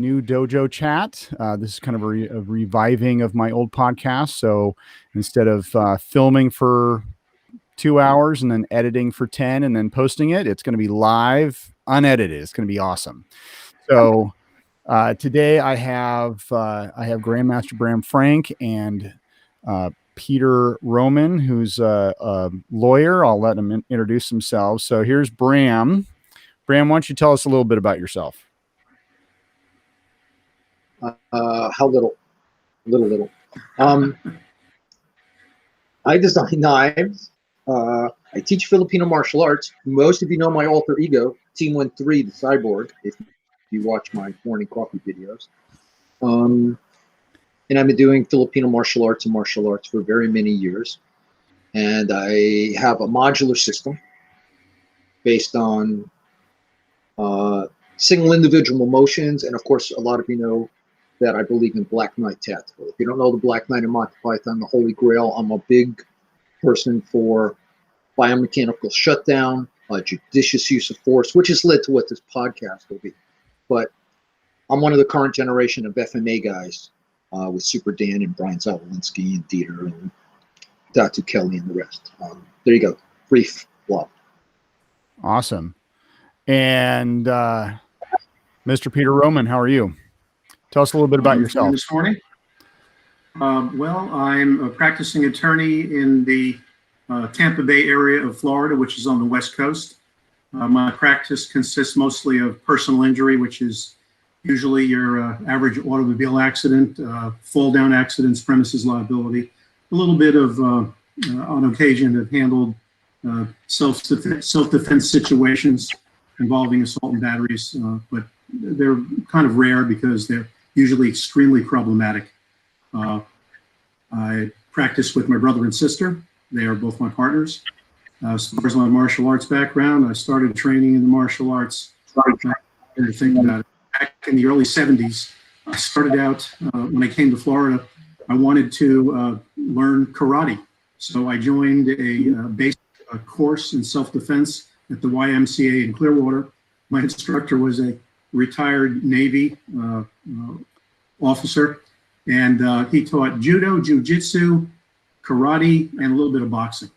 new DojoChat. This is kind of a reviving of my old podcast. So instead of filming for 2 hours and then editing for 10 and then posting it, it's going to be live, unedited. It's going to be awesome. So today I have Grandmaster Bram Frank and Peter Roman, who's a lawyer. I'll let him introduce themselves. So here's Bram. Bram, why don't you tell us a little bit about yourself? How little? Little. I design knives. I teach Filipino martial arts. Most of you know my alter ego, Team 13, the Cyborg, if you watch my morning coffee videos. And I've been doing Filipino martial arts and martial arts for very many years. And I have a modular system based on single individual motions. And of course, a lot of you know that I believe in Black Knight Tactical. If you don't know the Black Knight and Monty Python, the Holy Grail, I'm a big person for biomechanical shutdown, judicious use of force, which has led to what this podcast will be. But I'm one of the current generation of FMA guys with Super Dan and Brian Zawolinsky and Dieter and Datu Kelly and the rest. There you go. Brief blog. Awesome. And Mr. Peter Roman, how are you? Tell us a little bit about yourself. This morning. Well, I'm a practicing attorney in the Tampa Bay area of Florida, which is on the West Coast. My practice consists mostly of personal injury, which is usually your average automobile accident, fall-down accidents, premises liability. A little bit of, on occasion, have handled self-defense situations involving assault and batteries, but they're kind of rare because they're usually extremely problematic. I practice with my brother and sister. They are both my partners. As far as my martial arts background, I started training in the martial arts. To think about it, back in the early 70s, I started out when I came to Florida. I wanted to learn karate, so I joined a basic course in self-defense at the YMCA in Clearwater. My instructor was a retired Navy officer, and he taught judo, jiu-jitsu, karate, and a little bit of boxing.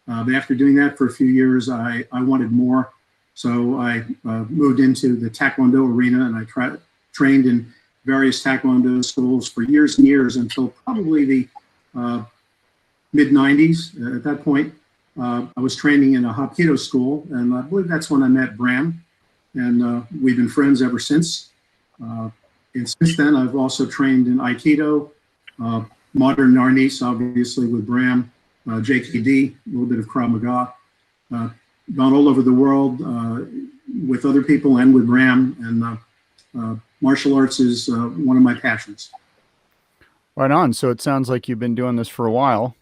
But after doing that for a few years, I wanted more. So I moved into the Taekwondo arena, and I trained in various Taekwondo schools for years and years until probably the mid-90s. At that point, I was training in a Hapkido school, and I believe that's when I met Bram. And we've been friends ever since. And since then, I've also trained in Aikido, modern Narnis, obviously, with Bram, JKD, a little bit of Krav Maga. Gone all over the world with other people and with Bram. And martial arts is one of my passions. Right on. So it sounds like you've been doing this for a while.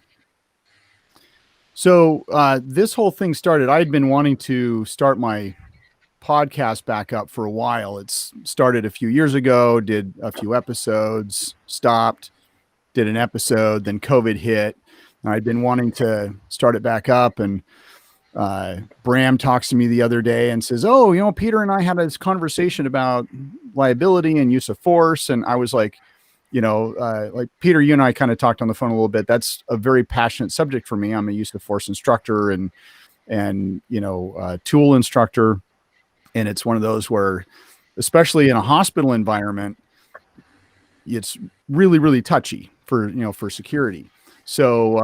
So this whole thing started, I'd been wanting to start my podcast back up for a while. It's started a few years ago, did a few episodes, stopped, did an episode, then COVID hit. I'd been wanting to start it back up, and Bram talks to me the other day and says, oh, you know, Peter and I had this conversation about liability and use of force. And I was like, you know, like Peter, you and I kind of talked on the phone a little bit. That's a very passionate subject for me. I'm a use of force instructor and you know, tool instructor. And it's one of those where, especially in a hospital environment, it's really, really touchy for, you know, for security. So,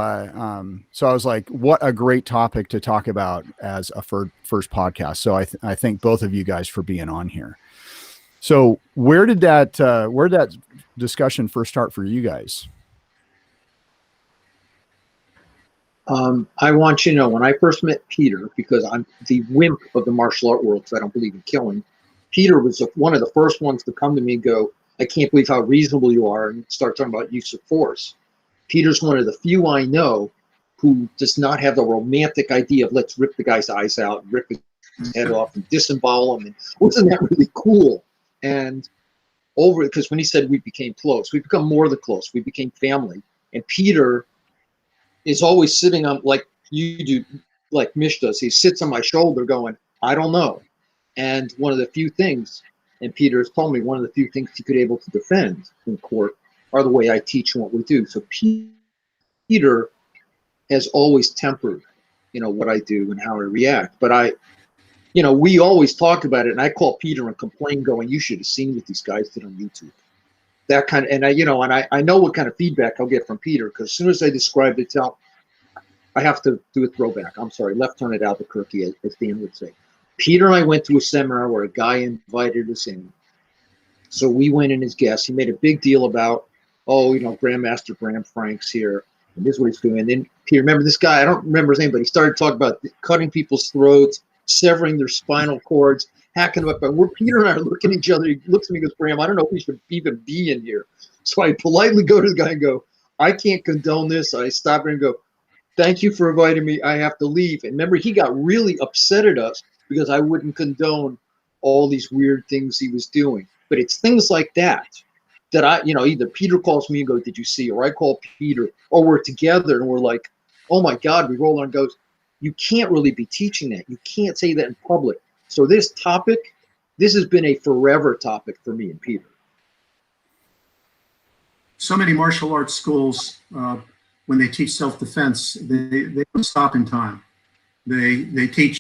so I was like, what a great topic to talk about as a first podcast. So I thank both of you guys for being on here. So where did that discussion first start for you guys? I want you to know, when I first met Peter, because I'm the wimp of the martial art world, because I don't believe in killing, Peter was one of the first ones to come to me and go, I can't believe how reasonable you are, and start talking about use of force. Peter's one of the few I know who does not have the romantic idea of let's rip the guy's eyes out, rip his head off, and disembowel him. And wasn't that really cool? And because when he said we became close, we become more than close. We became family. And Peter is always sitting on, like you do, like Mish does. He sits on my shoulder going, I don't know. And one of the few things And Peter has told me one of the few things he could able to defend in court are the way I teach and what we do. So Peter has always tempered, what I do and how I react. But we always talk about it, and I call Peter and complain, going, "You should have seen what these guys did on YouTube." That kind of, and I know what kind of feedback I'll get from Peter, because as soon as I describe it, I have to do a throwback. I'm sorry, left turn at Albuquerque, as Dan would say. Peter and I went to a seminar where a guy invited us in. So we went in as guests. He made a big deal about, Grandmaster Bram Frank's here, and this is what he's doing. And then Peter, remember this guy? I don't remember his name, but he started talking about cutting people's throats, severing their spinal cords, hacking them up. But Peter and I are looking at each other. He looks at me and goes, "Bram, I don't know if we should even be in here." So I politely go to the guy and go, "I can't condone this." I stop him and go, "Thank you for inviting me. I have to leave." And remember, he got really upset at us because I wouldn't condone all these weird things he was doing. But it's things like that I, either Peter calls me and goes, "Did you see?" Or I call Peter, or we're together and we're like, "Oh my God," we roll on and goes, "You can't really be teaching that. You can't say that in public." So this has been a forever topic for me and Peter. So many martial arts schools, when they teach self-defense, they don't stop in time. They teach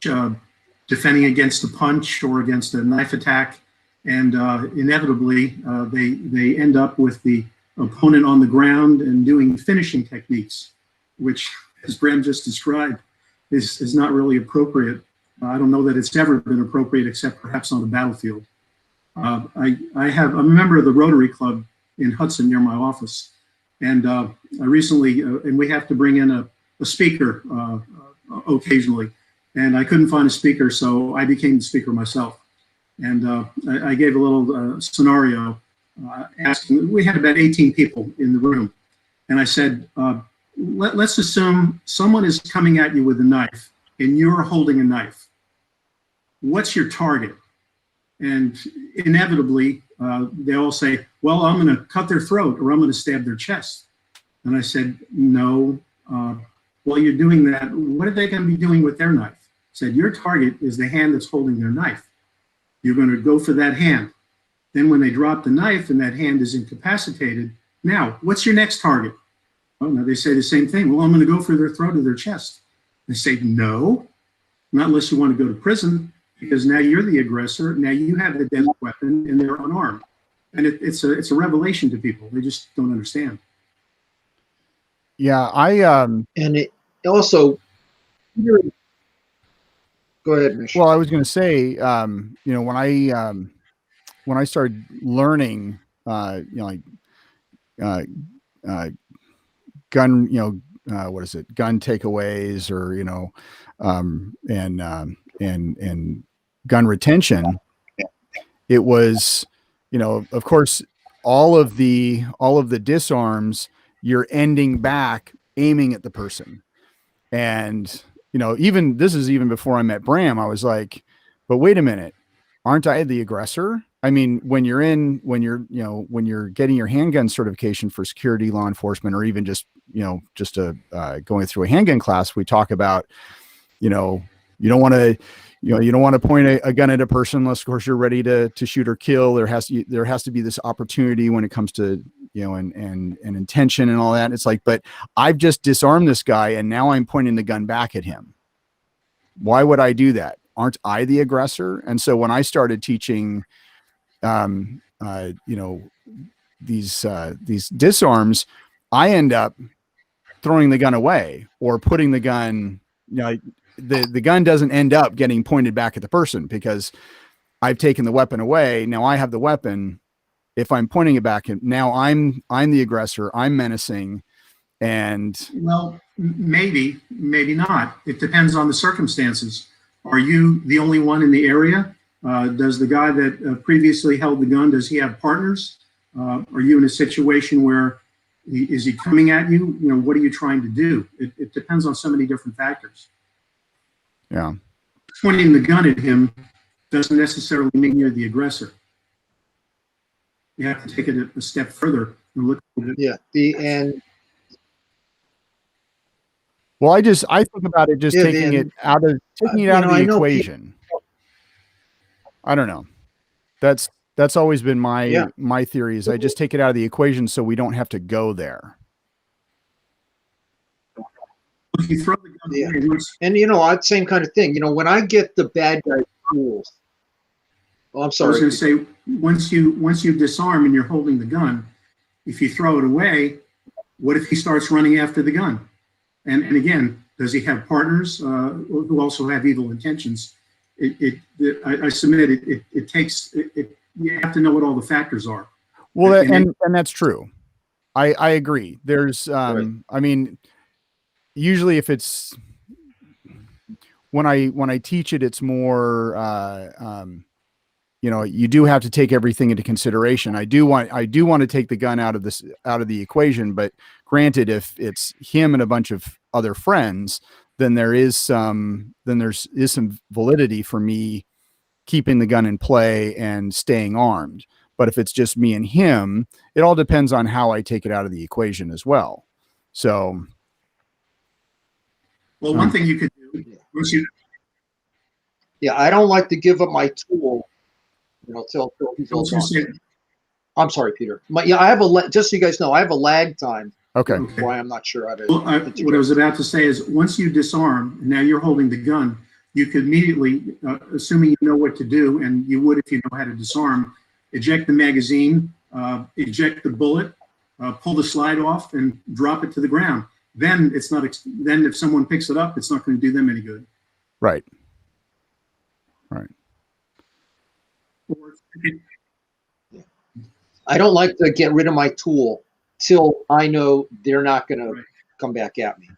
defending against a punch or against a knife attack, and inevitably they end up with the opponent on the ground and doing finishing techniques, which, as Bram just described, is not really appropriate. I don't know that it's ever been appropriate, except perhaps on the battlefield. I'm a member of the Rotary Club in Hudson near my office, and I recently, and we have to bring in a speaker occasionally, and I couldn't find a speaker, so I became the speaker myself. And I gave a little scenario asking, we had about 18 people in the room, and I said, let's assume someone is coming at you with a knife and you're holding a knife. What's your target? And inevitably, they all say, "Well, I'm going to cut their throat or I'm going to stab their chest." And I said, "No, while you're doing that, what are they going to be doing with their knife?" I said, "Your target is the hand that's holding their knife. You're going to go for that hand. Then when they drop the knife and that hand is incapacitated, now, what's your next target?" Well, now they say the same thing. "Well, I'm going to go for their throat or their chest." They say, "No, not unless you want to go to prison, because now you're the aggressor. Now you have the deadly weapon and they're unarmed." And it's a revelation to people. They just don't understand. Yeah, And it also, go ahead, Mish. well, I was going to say, when I started learning, gun, what is it? Gun takeaways, or, and gun retention. It was, of course, all of the disarms, you're ending back, aiming at the person. And, even this is even before I met Bram, I was like, but wait a minute, aren't I the aggressor? I mean, when you're getting your handgun certification for security, law enforcement, or even just going through a handgun class, we talk about, you don't want to point a gun at a person unless, of course, you're ready to shoot or kill. There has to be this opportunity when it comes to, and intention and all that. It's like, but I've just disarmed this guy and now I'm pointing the gun back at him. Why would I do that? Aren't I the aggressor? And so when I started teaching, these disarms, I end up throwing the gun away or putting the gun, the gun doesn't end up getting pointed back at the person because I've taken the weapon away. Now I have the weapon. If I'm pointing it back, now I'm the aggressor. I'm menacing. And well, maybe not. It depends on the circumstances. Are you the only one in the area? Does the guy that previously held the gun, does he have partners? Are you in a situation where is he coming at you? What are you trying to do? It depends on so many different factors. Yeah. Pointing the gun at him doesn't necessarily mean you're the aggressor. You have to take it a step further and look at it. Yeah. Well, I think about it just taking it out of the equation. I don't know. That's That's always been my Yeah. my theory. Is I just take it out of the equation so we don't have to go there. If you throw the gun Yeah. away, And same kind of thing. When I get the bad guy tools. Oh, I'm I was sorry. going to say, once you disarm and you're holding the gun, if you throw it away, what if he starts running after the gun? And again, does he have partners who also have evil intentions? I submit it takes you have to know what all the factors are. Well, and that's true. I agree. There's Right. I mean, usually if it's when I teach it, it's more you do have to take everything into consideration. I do want to take the gun out of the equation, but granted, if it's him and a bunch of other friends, then there's some validity for me keeping the gun in play and staying armed. But if it's just me and him, it all depends on how I take it out of the equation as well. So, well, one thing you could do once you Yeah, I don't like to give up my tool, till he's all gone. I'm sorry, Peter. I have just so you guys know, I have a lag time. okay. Why I'm not sure how to. Well, what I was about to say is, once you disarm, and now you're holding the gun, you could immediately, assuming you know what to do, and you would if you know how to disarm, eject the magazine, eject the bullet, pull the slide off, and drop it to the ground. Then it's not. Then if someone picks it up, it's not going to do them any good. Right. Right. I don't like to get rid of my tool till I know they're not going to come back at me.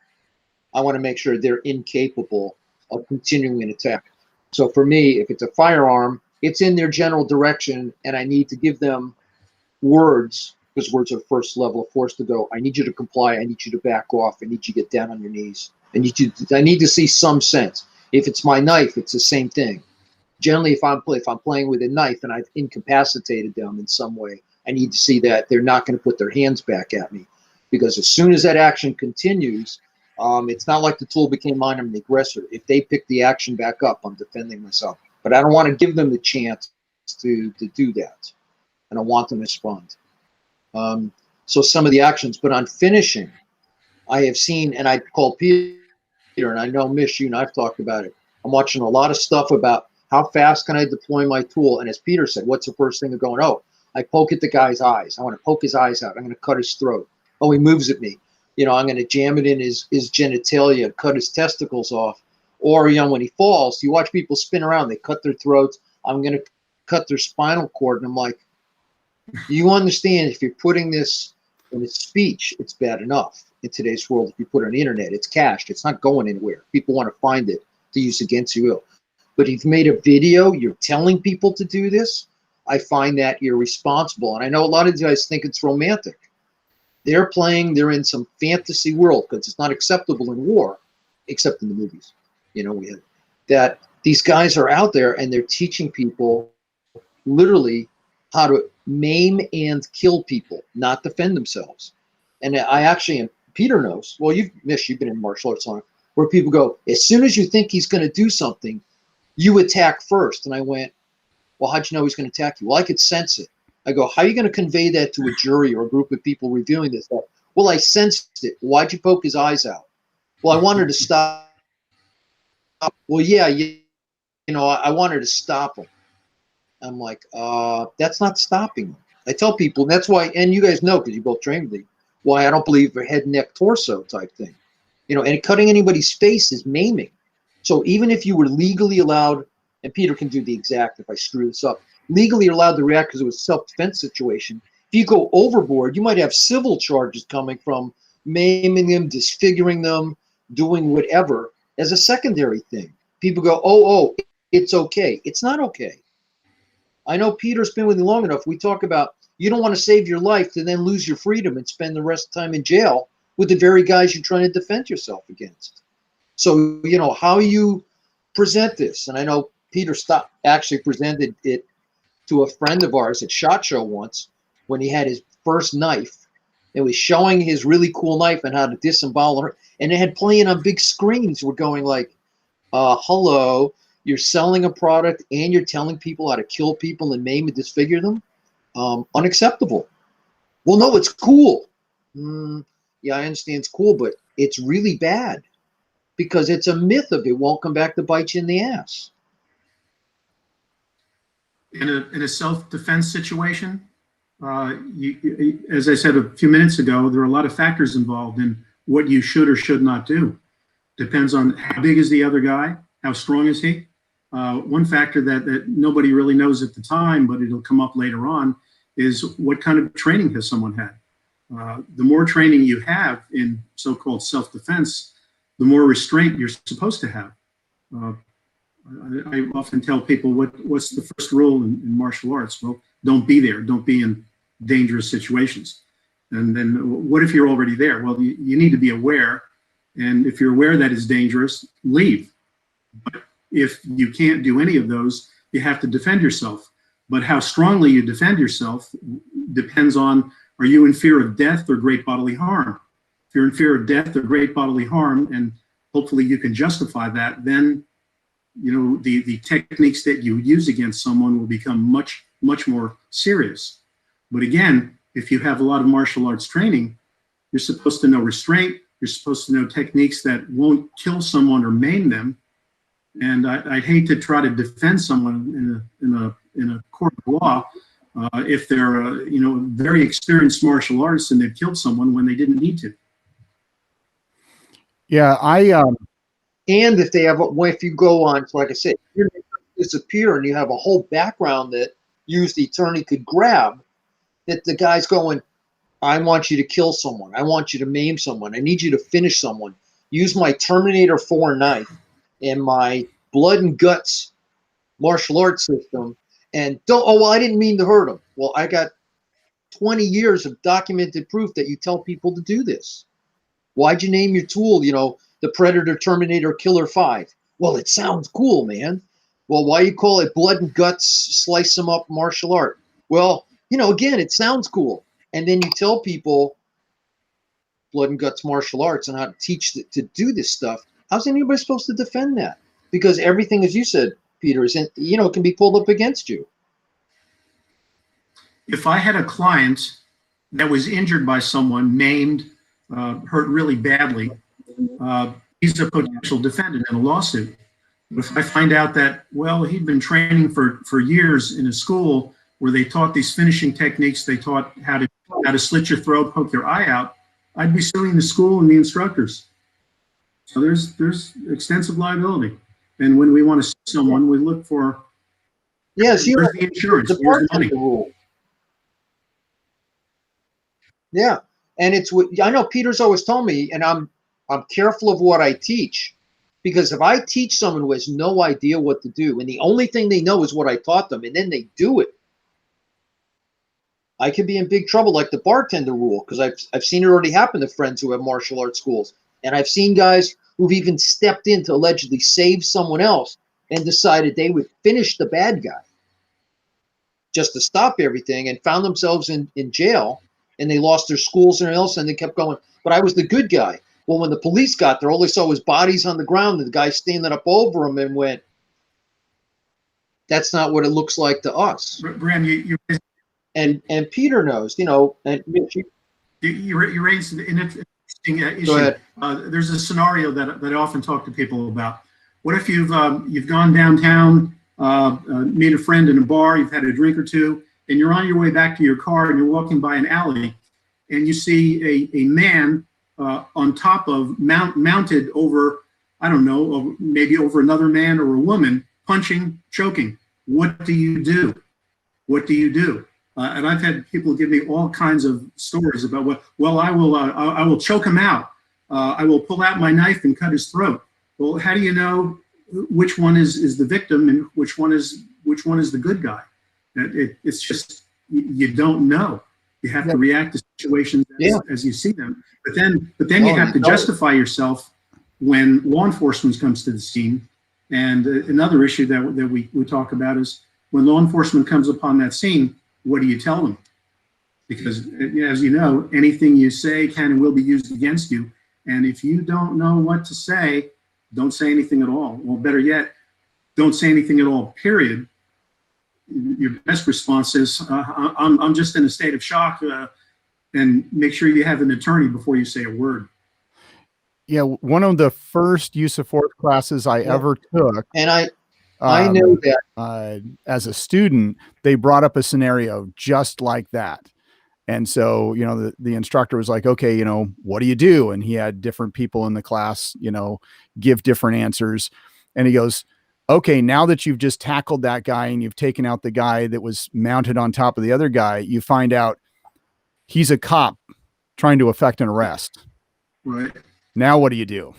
I want to make sure they're incapable of continuing an attack. So for me, if it's a firearm, it's in their general direction, and I need to give them words, because words are first level of force, to go, I need you to comply, I need you to back off, I need you to get down on your knees. I need to see some sense. If it's my knife, it's the same thing. Generally, if I'm playing with a knife and I've incapacitated them in some way, I need to see that they're not going to put their hands back at me, because as soon as that action continues, it's not like the tool became mine. I'm the aggressor. If they pick the action back up, I'm defending myself. But I don't want to give them the chance to do that, and I want them to respond. So some of the actions, but on finishing, I have seen, and I called Peter, and I know Mish, you and I've talked about it. I'm watching a lot of stuff about how fast can I deploy my tool, and as Peter said, what's the first thing they're going? Oh, I poke at the guy's eyes. I want to poke his eyes out. I'm going to cut his throat. Oh, he moves at me. I'm going to jam it in his genitalia, cut his testicles off. Or, when he falls, you watch people spin around. They cut their throats. I'm going to cut their spinal cord. And I'm like, you understand, if you're putting this in a speech, it's bad enough in today's world. If you put it on the internet, it's cached. It's not going anywhere. People want to find it to use against you. But if you've made a video, you're telling people to do this, I find that irresponsible. And I know a lot of you guys think it's romantic. They're in some fantasy world, because it's not acceptable in war, except in the movies. We had that these guys are out there and they're teaching people literally how to maim and kill people, not defend themselves. And I actually, and Peter knows, well, you've been in martial arts on it, where people go, as soon as you think he's going to do something, you attack first. And I went, well, how'd you know he's going to attack you? Well, I could sense it. I go, how are you going to convey that to a jury or a group of people reviewing this? Well, I sensed it. Why'd you poke his eyes out? Well, I wanted to stop. Well, yeah, I wanted to stop him. I'm like, that's not stopping him. I tell people, and that's why, and you guys know, because you both trained me, why I don't believe a head, neck, torso type thing. And cutting anybody's face is maiming. So even if you were legally allowed, and Peter can do the exact if I screw this up, legally allowed to react because it was a self-defense situation, if you go overboard, you might have civil charges coming from maiming them, disfiguring them, doing whatever as a secondary thing. People go, oh, it's okay. It's not okay. I know Peter's been with me long enough. We talk about you don't want to save your life to then lose your freedom and spend the rest of the time in jail with the very guys you're trying to defend yourself against. So, how you present this, and I know Peter actually presented it to a friend of ours at SHOT Show once when he had his first knife. It was showing his really cool knife and how to disembowel her, and it had playing on big screens. We're going like, hello, you're selling a product and you're telling people how to kill people and maim and disfigure them. Unacceptable. Well, no, it's cool. Yeah, I understand it's cool, but it's really bad because it's a myth of it won't come back to bite you in the ass. In a self-defense situation, as I said a few minutes ago, there are a lot of factors involved in what you should or should not do. Depends on how big is the other guy, how strong is he. One factor that nobody really knows at the time, but it'll come up later on, is what kind of training has someone had. The more training you have in so-called self-defense, the more restraint you're supposed to have. I often tell people, what's the first rule in martial arts? Well, don't be there. Don't be in dangerous situations. And then what if you're already there? Well, you need to be aware. And if you're aware that it's dangerous, leave. But if you can't do any of those, you have to defend yourself. But how strongly you defend yourself depends on, are you in fear of death or great bodily harm? If you're in fear of death or great bodily harm, and hopefully you can justify that, then the techniques that you use against someone will become much, much more serious. But again, if you have a lot of martial arts training, you're supposed to know restraint. You're supposed to know techniques that won't kill someone or maim them. And I'd hate to try to defend someone in a court of law if they're very experienced martial artists and they've killed someone when they didn't need to. Yeah, and if they have, if you go on, like I said, you disappear and you have a whole background that you as the attorney could grab, that the guy's going, I want you to kill someone. I want you to maim someone. I need you to finish someone. Use my Terminator 4 knife and my blood and guts martial arts system. And I didn't mean to hurt him. Well, I got 20 years of documented proof that you tell people to do this. Why'd you name your tool, the Predator Terminator Killer 5? Well, it sounds cool, man. Well, why you call it blood and guts, slice them up martial art? Well, again, it sounds cool. And then you tell people blood and guts martial arts and how to teach to do this stuff. How's anybody supposed to defend that? Because everything, as you said, Peter, is can be pulled up against you. If I had a client that was injured by someone, maimed, hurt really badly, he's a potential defendant in a lawsuit. But if I find out that, well, he'd been training for years in a school where they taught these finishing techniques, they taught how to slit your throat, poke your eye out, I'd be suing the school and the instructors. So there's extensive liability. And when we want to sue someone, we look for where's the insurance, where's the money. Rule. Yeah, and I know Peter's always told me, and I'm careful of what I teach, because if I teach someone who has no idea what to do, and the only thing they know is what I taught them, and then they do it, I could be in big trouble, like the bartender rule, because I've seen it already happen to friends who have martial arts schools, and I've seen guys who've even stepped in to allegedly save someone else and decided they would finish the bad guy just to stop everything, and found themselves in jail, and they lost their schools and everything else, and they kept going, but I was the good guy. Well, when the police got there, all they saw was bodies on the ground and the guy standing up over them, and went, that's not what it looks like to us. Bram, you and Peter knows, and you raised an interesting issue. Go ahead. There's a scenario that I often talk to people about. What if you've gone downtown, meet a friend in a bar, you've had a drink or two, and you're on your way back to your car, and you're walking by an alley, and you see a man on top of mounted over, I don't know, maybe over another man or a woman, punching, choking. What do you do? What do you do? And I've had people give me all kinds of stories about I will choke him out. I will pull out my knife and cut his throat. Well, how do you know which one is the victim and which one is the good guy? It's just, you don't know. You have to react to situations as you see them. But then you have to justify yourself when law enforcement comes to the scene. And another issue that we talk about is when law enforcement comes upon that scene, what do you tell them? Because as you know, anything you say can and will be used against you. And if you don't know what to say, don't say anything at all. Well, better yet, don't say anything at all, period, your best response is, I'm just in a state of shock, and make sure you have an attorney before you say a word. Yeah, one of the first use of force classes I ever took, and I know that as a student, they brought up a scenario just like that. And so, you know, the instructor was like, okay, you know, what do you do? And he had different people in the class, you know, give different answers. And he goes, okay, now that you've just tackled that guy and you've taken out the guy that was mounted on top of the other guy, you find out he's a cop trying to effect an arrest. Right. Now what do you do?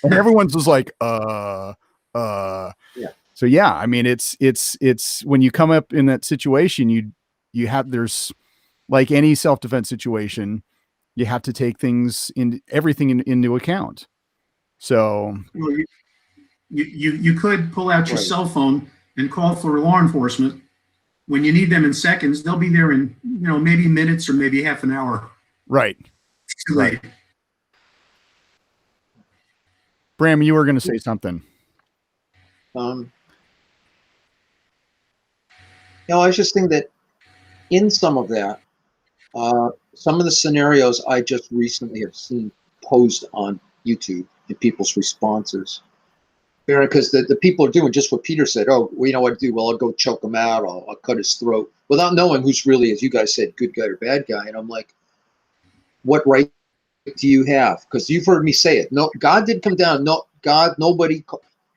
And everyone's just like, Yeah. So yeah, I mean, it's when you come up in that situation, you have, there's, like any self-defense situation, you have to take everything into account. So Well, you could pull out your Right. cell phone and call for law enforcement. When you need them in seconds, they'll be there in, you know, maybe minutes or maybe half an hour. right. It's too late. Bram, you were going to say something. No, I was just thinking that in some of that, some of the scenarios I just recently have seen posed on YouTube and people's responses. Because the people are doing just what Peter said. Oh, well, you know what to do? Well, I'll go choke him out. I'll cut his throat without knowing who's really, as you guys said, good guy or bad guy. And I'm like, what right do you have? Because you've heard me say it. No, God didn't come down. No, God, nobody.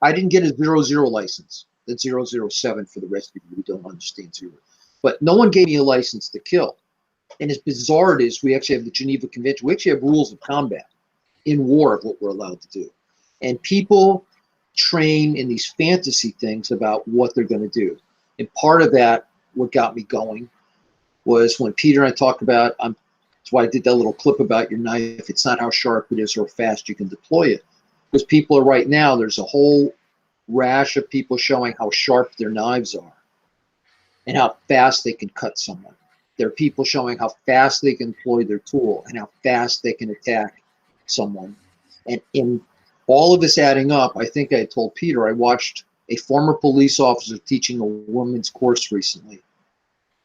I didn't get a 00 license. That's 007 for the rest of you who don't understand zero. But no one gave me a license to kill. And as bizarre it is, we actually have the Geneva Convention. We actually have rules of combat in war of what we're allowed to do. And people train in these fantasy things about what they're going to do. And part of that, what got me going, was when Peter and I talked about, that's why I did that little clip about your knife. It's not how sharp it is or fast you can deploy it. Because people are right now, there's a whole rash of people showing how sharp their knives are and how fast they can cut someone. There are people showing how fast they can deploy their tool and how fast they can attack someone. And in all of this adding up, I think I told Peter, I watched a former police officer teaching a women's course recently.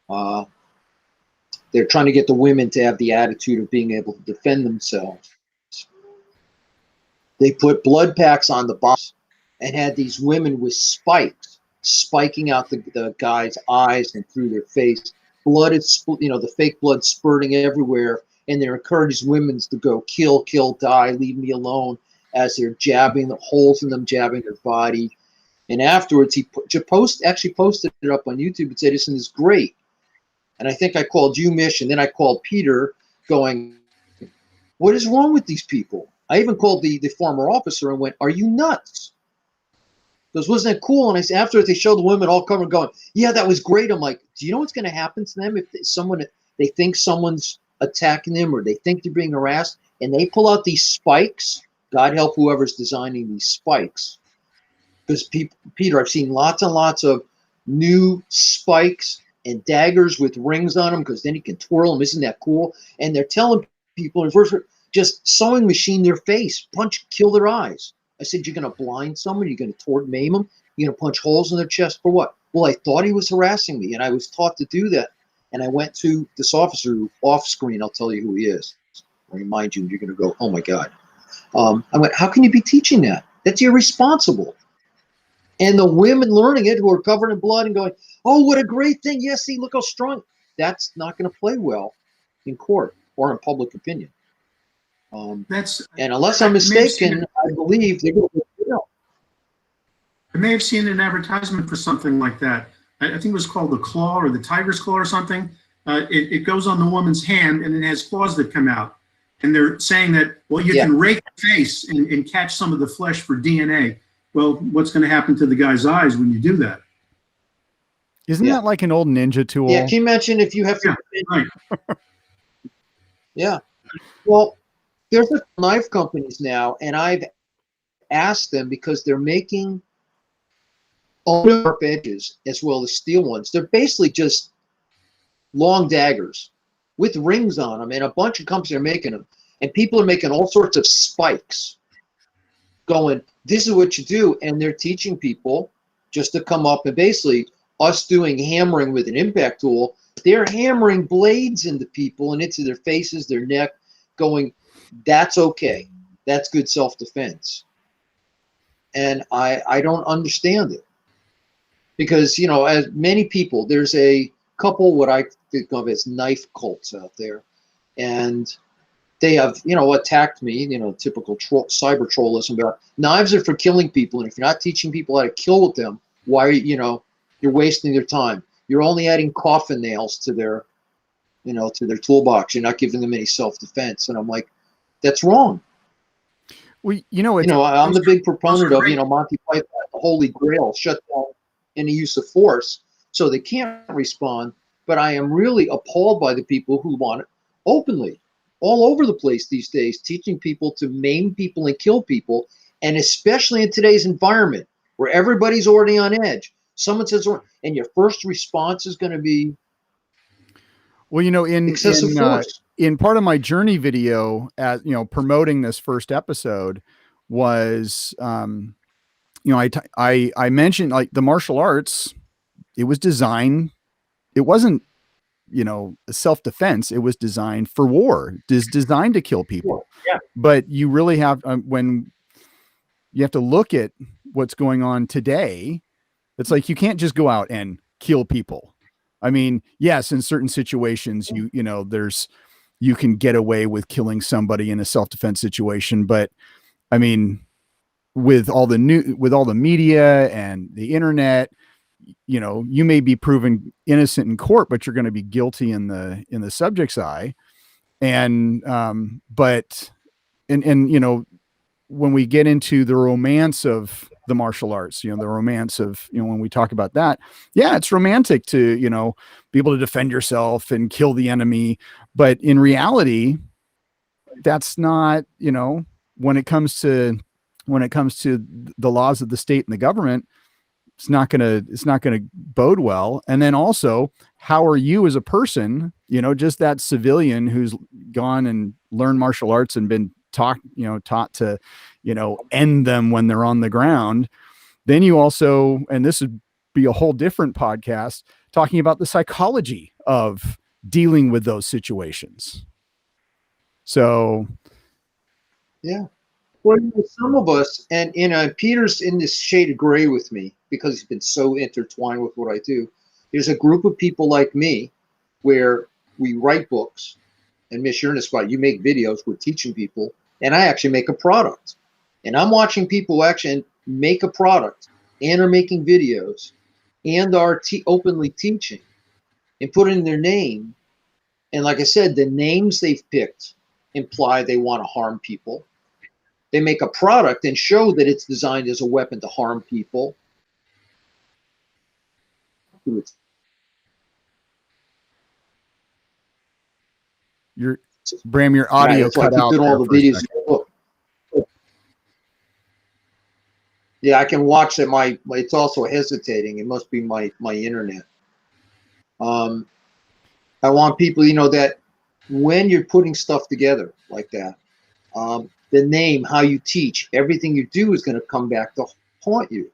They're trying to get the women to have the attitude of being able to defend themselves. They put blood packs on the box and had these women with spikes spiking out the guy's eyes and through their face. Blood is, you know, the fake blood spurting everywhere, and they're encouraging women to go kill, kill, die, leave me alone, as they're jabbing the holes in them, jabbing their body. And afterwards, he actually posted it up on YouTube and said, "Isn't this great?" And I think I called you, Mish, and then I called Peter, going, "What is wrong with these people?" I even called the former officer and went, "Are you nuts?" Because wasn't that cool? And I said, after they showed the women all covered, going, "Yeah, that was great." I'm like, do you know what's going to happen to them if they think someone's attacking them or they think they're being harassed, and they pull out these spikes? God help whoever's designing these spikes. Because Peter, I've seen lots and lots of new spikes and daggers with rings on them, because then you can twirl them. Isn't that cool? And they're telling people, just sewing machine their face, punch, kill their eyes. I said, you're going to blind someone? You're going to maim them? You're going to punch holes in their chest for what? Well, I thought he was harassing me, and I was taught to do that. And I went to this officer who, off screen, I'll tell you who he is. I'll remind you, and you're going to go, oh my God. I went, how can you be teaching that? That's irresponsible. And the women learning it who are covered in blood and going, oh, what a great thing. Yes, see, look how strong. That's not going to play well in court or in public opinion. And unless I'm mistaken, I believe they're going to go. I may have seen an advertisement for something like that. I think it was called the claw or the tiger's claw or something. It goes on the woman's hand and it has claws that come out. And they're saying that, well, you can rake the face and catch some of the flesh for DNA. Well, what's going to happen to the guy's eyes when you do that? Isn't that like an old ninja tool? Yeah, can you imagine if you have to... Right. Yeah. Well, there's knife companies now, and I've asked them, because they're making sharp edges as well as steel ones. They're basically just long daggers with rings on them, and a bunch of companies are making them. And people are making all sorts of spikes, going, this is what you do. And they're teaching people just to come up and basically us doing hammering with an impact tool. They're hammering blades into people and into their faces, their neck, going, that's okay. That's good self-defense. And I don't understand it. Because, you know, as many people, there's a couple what I think of as knife cults out there. And they have, you know, attacked me, you know, typical cyber trollism about knives are for killing people. And if you're not teaching people how to kill with them, why are you know, you're wasting their time. You're only adding coffin nails to their, you know, to their toolbox. You're not giving them any self-defense. And I'm like, that's wrong. Well, you know, I'm the big proponent of, you know, Monty Python, the Holy Grail, shut down any use of force so they can't respond. But I am really appalled by the people who want it openly all over the place these days, teaching people to maim people and kill people. And especially in today's environment where everybody's already on edge. Someone says, and your first response is going to be, well, you know, excessive force. In part of my journey video, as you know, promoting this first episode was, you know, I mentioned like the martial arts. It was designed. It wasn't, you know, self-defense. It was designed for war. It is designed to kill people. Yeah. But you really have when you have to look at what's going on today. It's like you can't just go out and kill people. I mean, yes, in certain situations, you know, you can get away with killing somebody in a self-defense situation, but I mean, with all the media and the internet, you know, you may be proven innocent in court, but you're going to be guilty in the subject's eye. And but you know, when we get into the romance of the martial arts, you know, the romance of, you know, when we talk about that, yeah, it's romantic to, you know, be able to defend yourself and kill the enemy. But in reality, that's not, you know, when it comes to the laws of the state and the government, it's not going to bode well. And then also, how are you as a person, you know, just that civilian who's gone and learned martial arts and been taught to, you know, end them when they're on the ground. Then you also, and this would be a whole different podcast, talking about the psychology of dealing with those situations. So, yeah. Well, some of us, and you know, Peter's in this shade of gray with me because he's been so intertwined with what I do. There's a group of people like me where we write books, and Miss Ernest, you make videos, we're teaching people, and I actually make a product. And I'm watching people actually make a product and are making videos and are openly teaching and putting their name. And like I said, the names they've picked imply they want to harm people. They make a product and show that it's designed as a weapon to harm people. Bram, your audio cut out. All the videos. Yeah, I can watch that. It's also hesitating. It must be my internet. I want people, you know, that when you're putting stuff together like that, the name, how you teach, everything you do is going to come back to haunt you.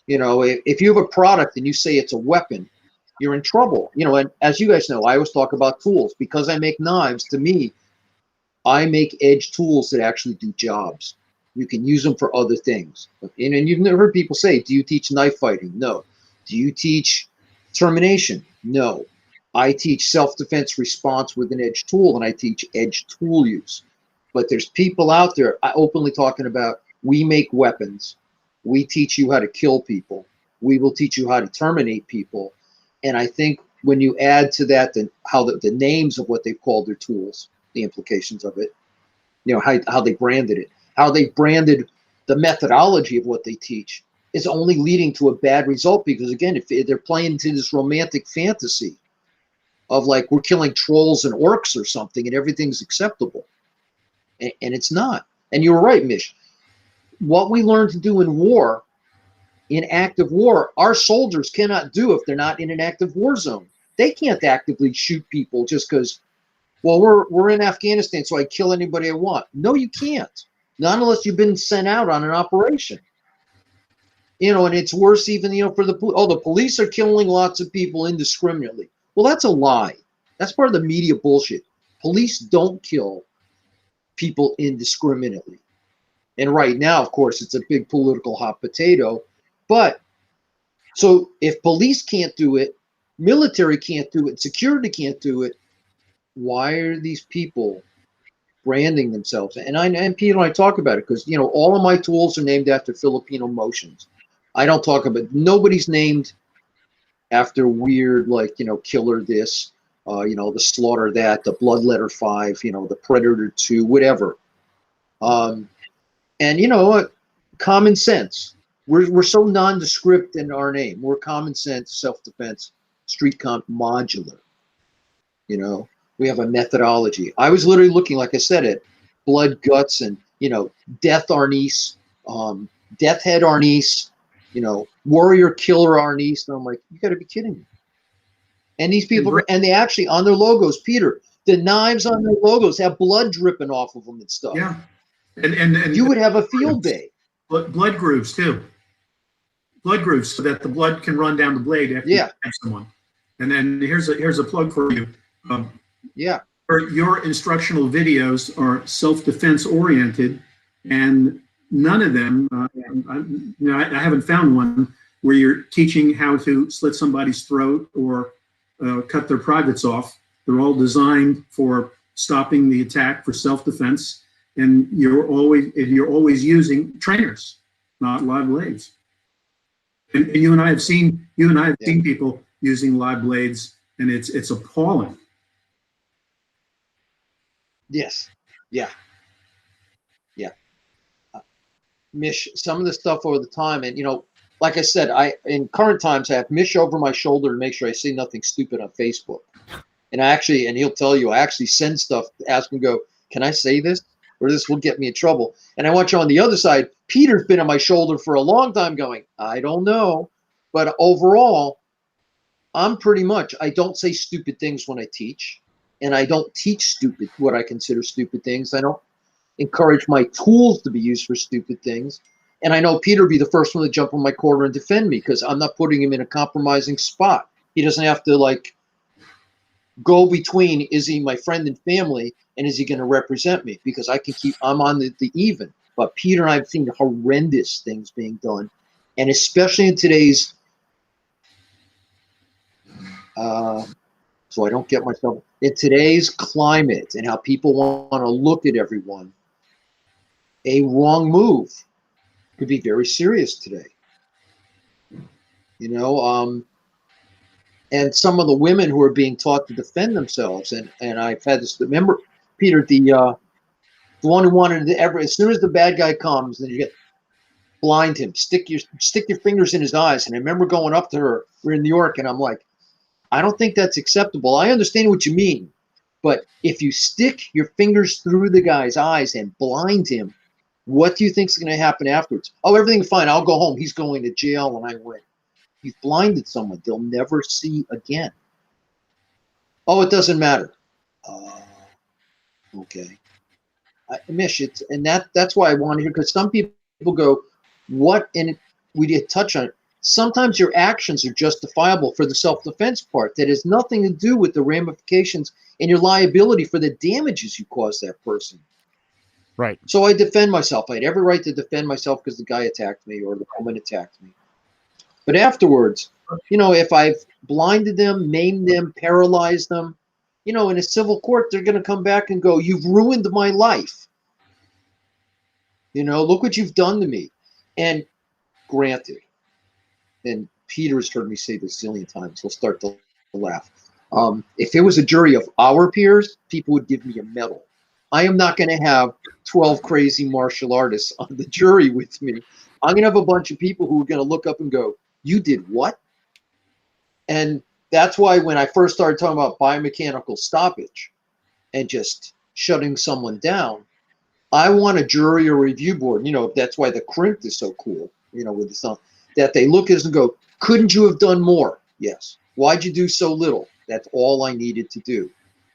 You know, if you have a product and you say it's a weapon, you're in trouble. You know, and as you guys know, I always talk about tools. Because I make knives, to me, I make edge tools that actually do jobs. You can use them for other things. And you've never heard people say, do you teach knife fighting? No. Do you teach termination? No. I teach self-defense response with an edge tool, and I teach edge tool use. But there's people out there openly talking about, we make weapons. We teach you how to kill people. We will teach you how to terminate people. And I think when you add to that how the names of what they've called their tools, the implications of it, you know, how they branded it, how they branded the methodology of what they teach is only leading to a bad result. Because again, if they're playing into this romantic fantasy of like, we're killing trolls and orcs or something and everything's acceptable. And it's not. And you're right, Mish. What we learn to do in war, in active war, our soldiers cannot do if they're not in an active war zone. They can't actively shoot people just because, well, we're in Afghanistan, so I kill anybody I want. No, you can't. Not unless you've been sent out on an operation. And it's worse even, for the police are killing lots of people indiscriminately. Well, that's a lie. That's part of the media bullshit. Police don't kill people indiscriminately. And right now, of course, it's a big political hot potato. But so if police can't do it, military can't do it, security can't do it, why are these people branding themselves? And Peter and I talk about it because, all of my tools are named after Filipino motions. I don't talk about, nobody's named after weird, killer this, the slaughter that, the bloodletter 5, the predator 2, whatever. And common sense. We're so nondescript in our name. We're common sense, self-defense, street comp, modular. We have a methodology. I was literally looking, like I said, at blood, guts, and death arnis, death head arnis, warrior killer arnis. And I'm like, you got to be kidding me. And these people, and they actually on their logos, Peter, the knives on their logos have blood dripping off of them and stuff. Yeah, and you would have a field day. Blood grooves too. Blood grooves, so that the blood can run down the blade after you stab someone. And then here's a plug for you. Your instructional videos are self-defense oriented, and none of them, I haven't found one where you're teaching how to slit somebody's throat or cut their privates off. They're all designed for stopping the attack, for self-defense, and you're always using trainers, not live blades. And you and I have seen people using live blades, and it's appalling. Yes. Yeah. Mish some of the stuff over the time, and like I said, in current times I have Mish over my shoulder to make sure I say nothing stupid on Facebook. And he'll tell you, I actually send stuff, ask him, go, can I say this? Or this will get me in trouble. And I want you on the other side. Peter's been on my shoulder for a long time going, I don't know. But overall, I don't say stupid things when I teach. And I don't teach what I consider stupid things. I don't encourage my tools to be used for stupid things. And I know Peter will be the first one to jump on my corner and defend me because I'm not putting him in a compromising spot. He doesn't have to go between, is he my friend and family, and is he going to represent me? Because I'm on the even. But Peter and I have seen horrendous things being done. And especially in today's, so I don't get myself, in today's climate and how people want to look at everyone, a wrong move could be very serious today. And some of the women who are being taught to defend themselves, and I've had this, remember, Peter, the one who wanted to as soon as the bad guy comes, then you blind him, stick your fingers in his eyes. And I remember going up to her, we're in New York, and I'm like, I don't think that's acceptable. I understand what you mean, but if you stick your fingers through the guy's eyes and blind him, what do you think is going to happen afterwards? Oh, everything's fine. I'll go home. He's going to jail and I win. You've blinded someone they'll never see again. Oh, it doesn't matter. Okay. Mish, that's why I want to hear, because some people go, what, and we did touch on it. Sometimes your actions are justifiable for the self-defense part. That has nothing to do with the ramifications and your liability for the damages you cause that person. Right. So I defend myself. I had every right to defend myself because the guy attacked me or the woman attacked me. But afterwards, if I've blinded them, maimed them, paralyzed them, in a civil court, they're going to come back and go, you've ruined my life. Look what you've done to me. And granted, and Peter's heard me say this a zillion times, he'll start to laugh. If it was a jury of our peers, people would give me a medal. I am not going to have 12 crazy martial artists on the jury with me. I'm going to have a bunch of people who are going to look up and go, you did what? And that's why when I first started talking about biomechanical stoppage and just shutting someone down, I want a jury or review board. That's why the crimp is so cool, with the stuff that they look at us and go, couldn't you have done more? Yes. Why'd you do so little? That's all I needed to do.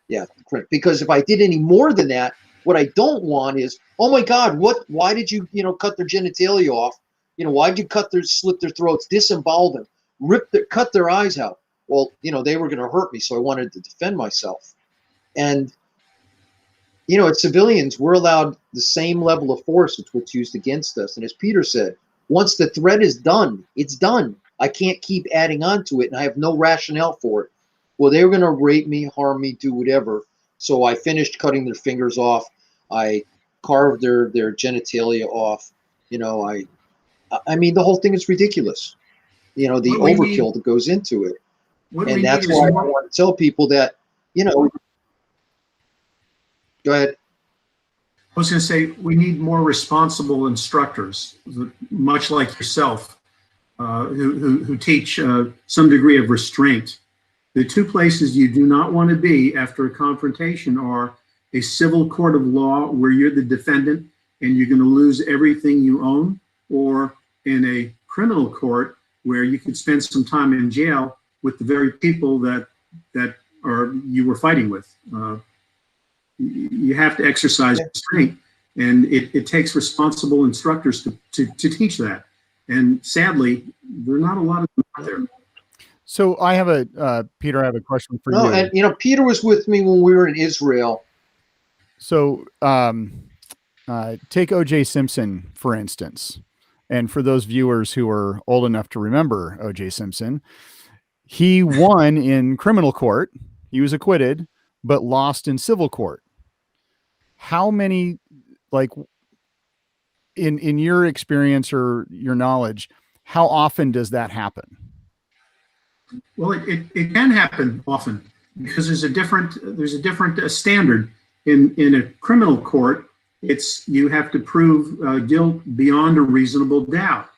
Yeah, crimp. Because if I did any more than that, What I don't want is, oh my God, why did you, cut their genitalia off? Why'd you slit their throats, disembowel them, cut their eyes out? Well, they were going to hurt me, so I wanted to defend myself. And, as civilians, we're allowed the same level of force as what's used against us. And as Peter said, once the threat is done, it's done. I can't keep adding on to it, and I have no rationale for it. Well, they were going to rape me, harm me, do whatever. So I finished cutting their fingers off. I carved their genitalia off. I mean, the whole thing is ridiculous. The overkill that goes into it. And that's why I want to tell people that, go ahead. I was going to say, we need more responsible instructors, much like yourself, who teach some degree of restraint. The two places you do not want to be after a confrontation are a civil court of law where you're the defendant and you're going to lose everything you own, or in a criminal court where you could spend some time in jail with the very people that you were fighting with. You have to exercise restraint, and it takes responsible instructors to teach that. And sadly, there are not a lot of them out there. So I have Peter, I have a question for you. And Peter was with me when we were in Israel. So take O.J. Simpson, for instance. And for those viewers who are old enough to remember O.J. Simpson, he won in criminal court. He was acquitted, but lost in civil court. How many, like, in your experience or your knowledge, how often does that happen? Well, it can happen often because there's a different standard. In a criminal court, you have to prove guilt beyond a reasonable doubt.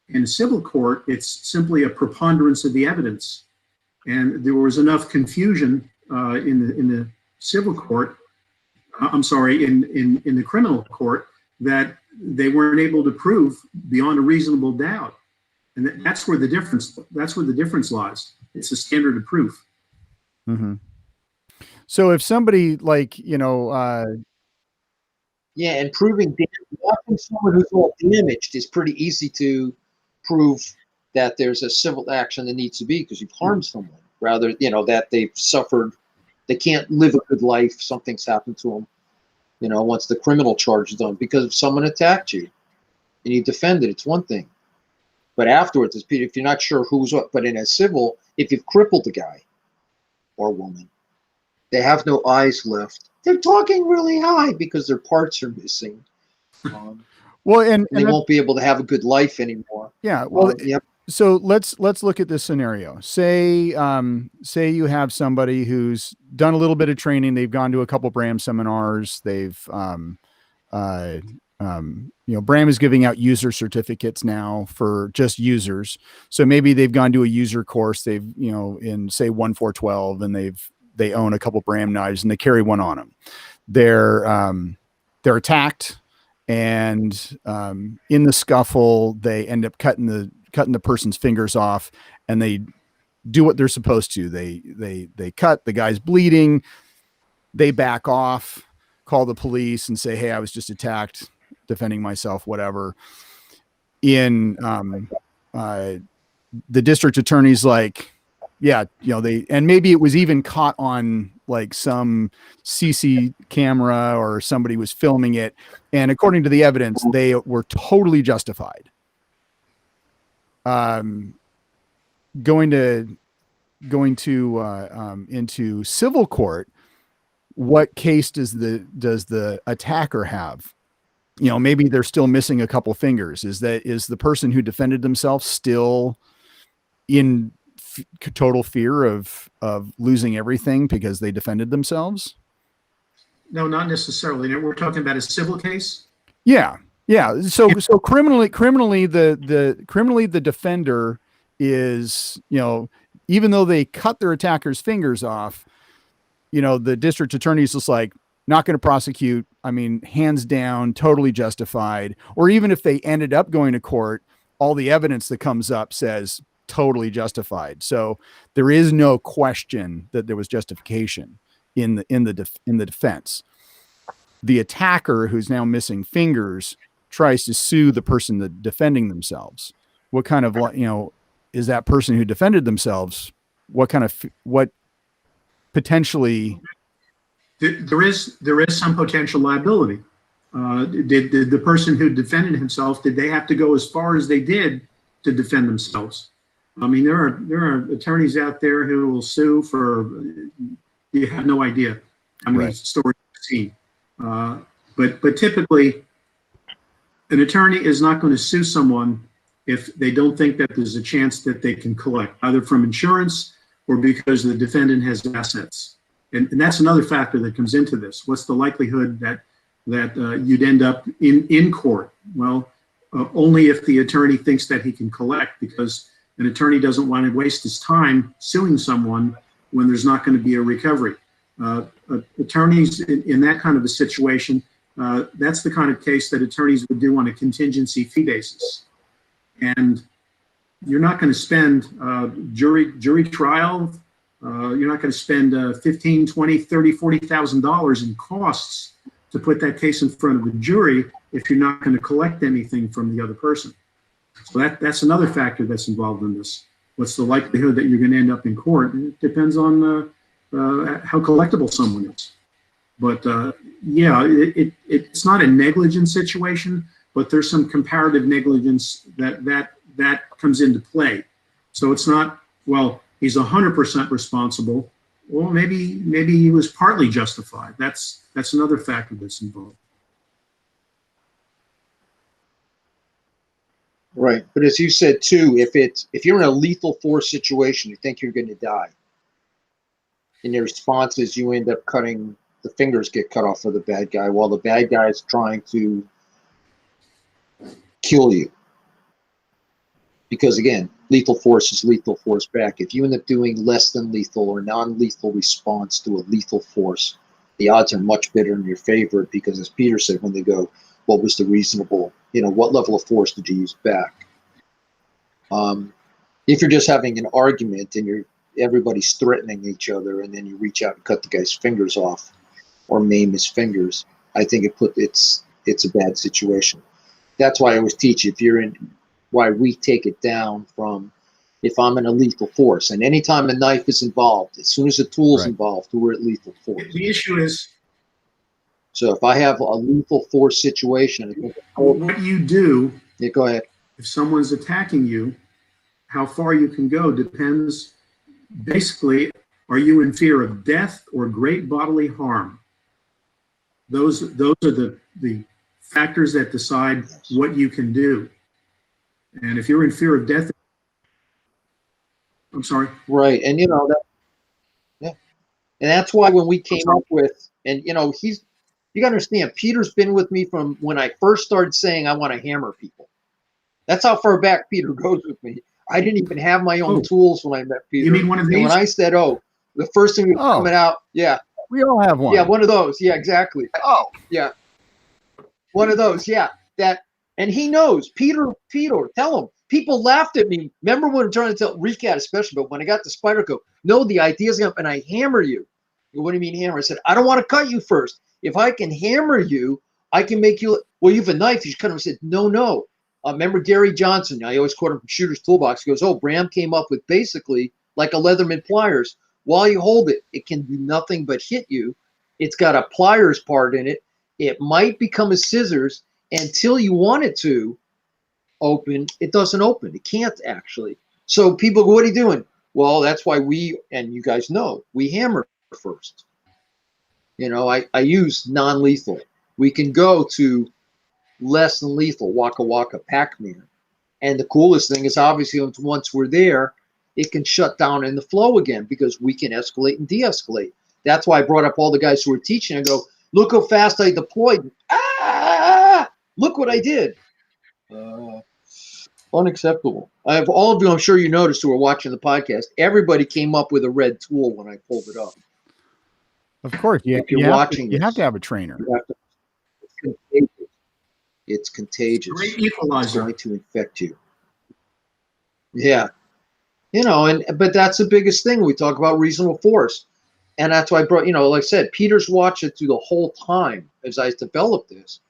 In a civil court, it's simply a preponderance of the evidence. And there was enough confusion in the civil court. In the criminal court, that they weren't able to prove beyond a reasonable doubt. And that's where the difference lies. It's a standard of proof. Mm-hmm. So if somebody and proving someone who's all damaged is pretty easy to prove that there's a civil action that needs to be, because you've harmed someone, rather, that they've suffered, they can't live a good life, something's happened to them, once the criminal charge is done, because if someone attacked you and you defended, it's one thing. But afterwards, if you're not sure who's what, but in a civil, if you've crippled a guy or woman, they have no eyes left. They're talking really high because their parts are missing. Well, and they won't be able to have a good life anymore. Yeah. Well, yep. So let's look at this scenario. Say you have somebody who's done a little bit of training. They've gone to a couple Bram seminars. They've, Bram is giving out user certificates now for just users. So maybe they've gone to a user course. They've, in say 1.4.12, and they own a couple Bram knives and they carry one on them. They're attacked, and in the scuffle, they end up cutting the person's fingers off, and they do what they're supposed to. They cut, the guy's bleeding. They back off, call the police and say, "Hey, I was just attacked, defending myself," whatever. In the district attorney's like, yeah, and maybe it was even caught on like some CC camera or somebody was filming it. And according to the evidence, they were totally justified. Going to into civil court, what case does the attacker have? Maybe they're still missing a couple fingers. Is the person who defended themselves still in total fear of losing everything because they defended themselves? No, not necessarily. We're talking about a civil case. Yeah. So criminally, the defender is, even though they cut their attacker's fingers off, the district attorney's just like, not going to prosecute. I mean, hands down, totally justified. Or even if they ended up going to court, all the evidence that comes up says totally justified. So there is no question that there was justification in the defense. the attacker, who's now missing fingers, tries to sue the person that defending themselves. What kind of, is that person who defended themselves? What potentially? There is some potential liability. Did the person who defended himself, did they have to go as far as they did to defend themselves? I mean, there are attorneys out there who will sue for, you have no idea how many stories you've seen. But typically, an attorney is not going to sue someone if they don't think that there's a chance that they can collect, either from insurance or because the defendant has assets. And that's another factor that comes into this. What's the likelihood that you'd end up in court? Well, only if the attorney thinks that he can collect, because an attorney doesn't want to waste his time suing someone when there's not going to be a recovery. Attorneys in that kind of a situation, that's the kind of case that attorneys would do on a contingency fee basis. And you're not going to spend jury trial. You're not going to spend $15,000, $20,000, $30,000, $40,000 in costs to put that case in front of a jury if you're not going to collect anything from the other person. So that's another factor that's involved in this. What's the likelihood that you're going to end up in court? It depends on how collectible someone is. But yeah, it's not a negligent situation, but there's some comparative negligence that comes into play. So it's not, well, he's 100% responsible. Well, maybe he was partly justified. That's another factor that's involved. Right, but as you said too, if you're in a lethal force situation, you think you're going to die, and your response is you end up the fingers get cut off for the bad guy while the bad guy is trying to kill you. Because again, lethal force is lethal force back. If you end up doing less than lethal or non-lethal response to a lethal force, the odds are much better in your favor, because as Peter said, when they go, what was the reasonable, what level of force did you use back? If you're just having an argument and everybody's threatening each other, and then you reach out and cut the guy's fingers off or maim his fingers, I think it's a bad situation. That's why I always teach, why we take it down from, if I'm in a lethal force, and anytime a knife is involved, as soon as a tool's involved, we're at lethal force. The issue is, so if I have a lethal force situation, I think what you do, yeah, go ahead. If someone's attacking you, how far you can go depends. Basically, are you in fear of death or great bodily harm? Those are the factors that decide what you can do. And if you're in fear of death, I'm sorry. Right, and that, yeah, and that's why when we came up with, and you gotta understand, Peter's been with me from when I first started saying I want to hammer people. That's how far back Peter goes with me. I didn't even have my own tools when I met Peter. You mean one of these? And when I said, the first thing was coming out, yeah. We all have one. Yeah, one of those. Yeah, exactly. Oh, yeah. One of those, yeah. And he knows. Peter, tell him. People laughed at me. Remember when I'm trying to tell Recat especially, but when I got the spider go, no, the idea's up and I hammer you. What do you mean hammer? I said, I don't want to cut you first. If I can hammer you, I can make you, well, you have a knife. You should cut him. I said, no. Remember Gary Johnson? I always quote him from Shooter's Toolbox. He goes, Bram came up with basically like a Leatherman pliers. While you hold it, it can do nothing but hit you. It's got a pliers part in it. It might become a scissors until you want it to open. It doesn't open. It can't actually. So people go, what are you doing? Well, that's why and you guys know, we hammer first. I use non-lethal. We can go to less than lethal, Waka Waka, Pac-Man. And the coolest thing is obviously once we're there, it can shut down in the flow again because we can escalate and de-escalate. That's why I brought up all the guys who were teaching. I go, look how fast I deployed. Look what I did. Unacceptable. I have all of you, I'm sure you noticed, who are watching the podcast, everybody came up with a red tool when I pulled it up. Of course. If you're watching you have to have a trainer. It's contagious. Great equalizer. It's going to infect you. Yeah. But that's the biggest thing. We talk about reasonable force. And that's why I brought, like I said, Peter's watched it through the whole time as I developed this,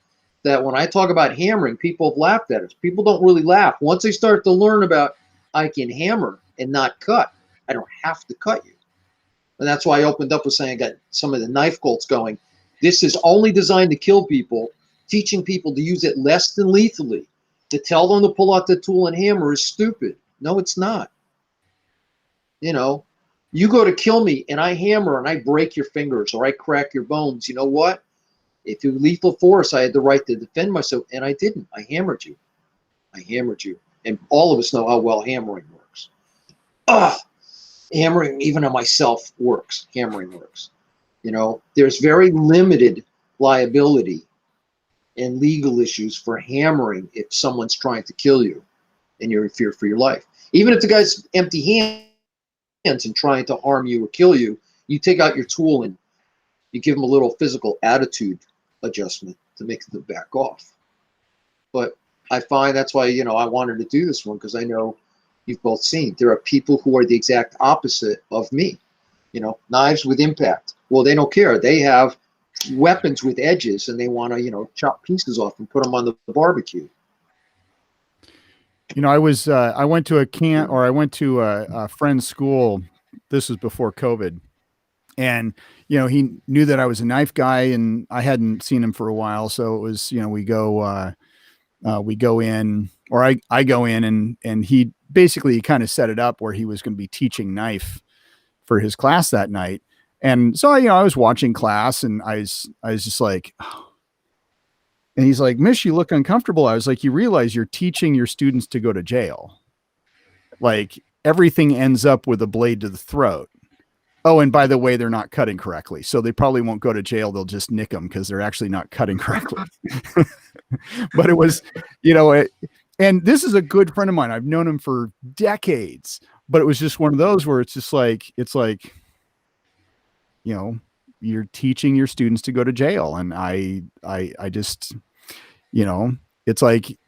that when I talk about hammering, people have laughed at us. People don't really laugh. Once they start to learn about I can hammer and not cut, I don't have to cut you. And that's why I opened up with saying I got some of the knife cults going. This is only designed to kill people, teaching people to use it less than lethally. To tell them to pull out the tool and hammer is stupid. No, it's not. You go to kill me and I hammer and I break your fingers or I crack your bones. You know what? If you lethal force, I had the right to defend myself, and I didn't. I hammered you. And all of us know how well hammering works. Hammering, even on myself, works. Hammering works. There's very limited liability and legal issues for hammering if someone's trying to kill you and you're in fear for your life. Even if the guy's empty hands and trying to harm you or kill you, you take out your tool and you give them a little physical attitude adjustment to make them back off. But I find that's why, I wanted to do this one, because I know you've both seen there are people who are the exact opposite of me. Knives with impact. Well, they don't care. They have weapons with edges and they want to, chop pieces off and put them on the barbecue. I went to a friend's school. This was before COVID. And, he knew that I was a knife guy and I hadn't seen him for a while. So it was, we go in, or I go in and he basically kind of set it up where he was going to be teaching knife for his class that night. And so, I was watching class and I was just like, oh. And he's like, Mish, you look uncomfortable. I was like, you realize you're teaching your students to go to jail. Like everything ends up with a blade to the throat. Oh, and by the way, they're not cutting correctly. So they probably won't go to jail. They'll just nick them because they're actually not cutting correctly. But it was, and this is a good friend of mine. I've known him for decades, but it was just one of those where it's like, you're teaching your students to go to jail. And I just, it's like,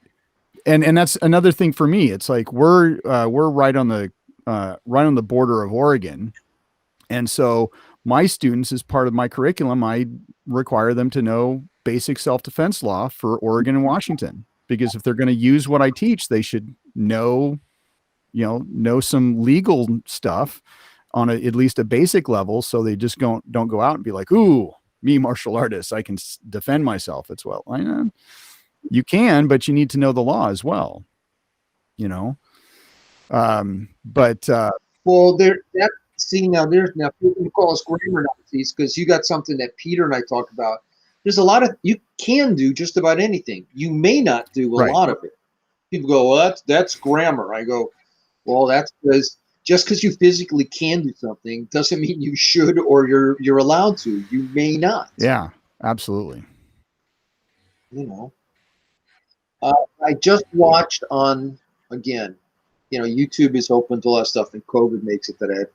and that's another thing for me. It's like, we're right on the border of Oregon. And so my students, as part of my curriculum, I require them to know basic self-defense law for Oregon and Washington, because if they're going to use what I teach, they should know some legal stuff on at least a basic level. So they just don't go out and be like, ooh, me martial artist, I can defend myself. It's I know you can, but you need to know the law as well, Well, now people call us grammar Nazis because you got something that Peter and I talk about. There's a lot of, you can do just about anything. You may not do a lot of it. People go, well, that's grammar. I go, well, that's because just because you physically can do something doesn't mean you should or you're allowed to. You may not. Yeah, absolutely. I just watched on, again, YouTube is open to a lot of stuff, and COVID makes it that I have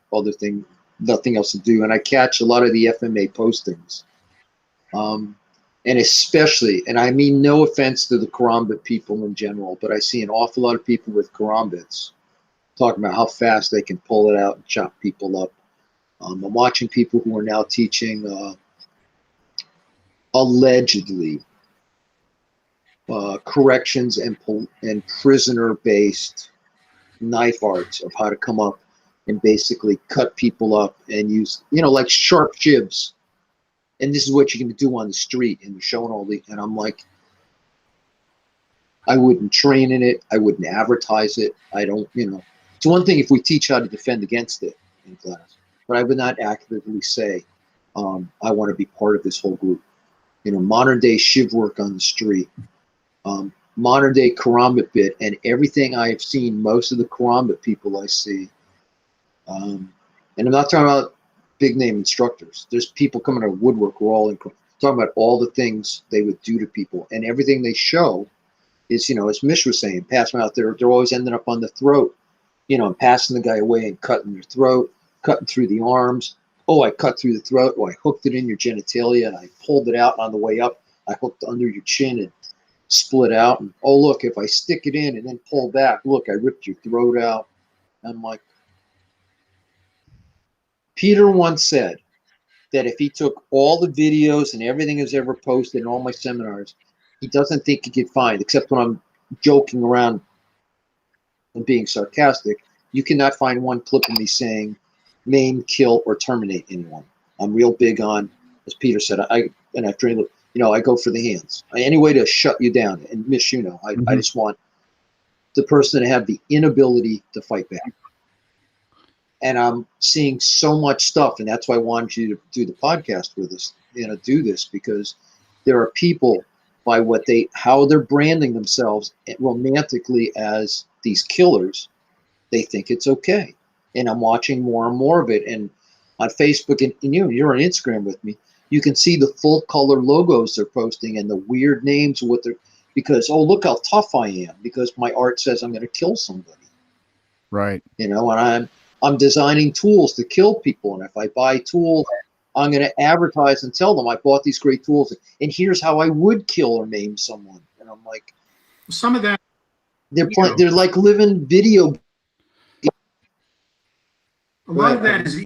nothing else to do, and I catch a lot of the FMA postings, and especially, and I mean no offense to the karambit people in general, but I see an awful lot of people with karambits talking about how fast they can pull it out and chop people up. I'm watching people who are now teaching allegedly corrections and prisoner-based knife arts of how to come up and basically cut people up and use, like sharp shivs. And this is what you can do on the street, and they're showing and I'm like, I wouldn't train in it. I wouldn't advertise it. I don't, it's one thing if we teach how to defend against it in class, but I would not actively say, I want to be part of this whole group. Modern day shiv work on the street, modern day karambit bit, and everything I have seen, most of the karambit people I see, and I'm not talking about big name instructors. There's people coming out of woodwork who are all talking about all the things they would do to people, and everything they show is, as Mish was saying, pass them out there. They're always ending up on the throat, and passing the guy away and cutting their throat, cutting through the arms. Oh, I cut through the throat. Oh, I hooked it in your genitalia and I pulled it out on the way up. I hooked under your chin and split out. And oh, look, if I stick it in and then pull back, look, I ripped your throat out. I'm like, Peter once said, that if he took all the videos and everything that's ever posted in all my seminars, he doesn't think he could find, except when I'm joking around and being sarcastic, you cannot find one clip of me saying maim, kill, or terminate anyone. I'm real big on, as Peter said, I go for the hands. Any way to shut you down and miss, I just want the person to have the inability to fight back. And I'm seeing so much stuff, and that's why I wanted you to do the podcast with us, do this, because there are people by how they're branding themselves romantically as these killers. They think it's okay. And I'm watching more and more of it. And on Facebook, and you're on Instagram with me, you can see the full color logos they're posting and the weird names of because, oh, look how tough I am, because my art says I'm going to kill somebody. Right. And I'm designing tools to kill people. And if I buy tools, I'm going to advertise and tell them I bought these great tools. And here's how I would kill or maim someone. And I'm like, some of that, they're like living video. A lot of that is,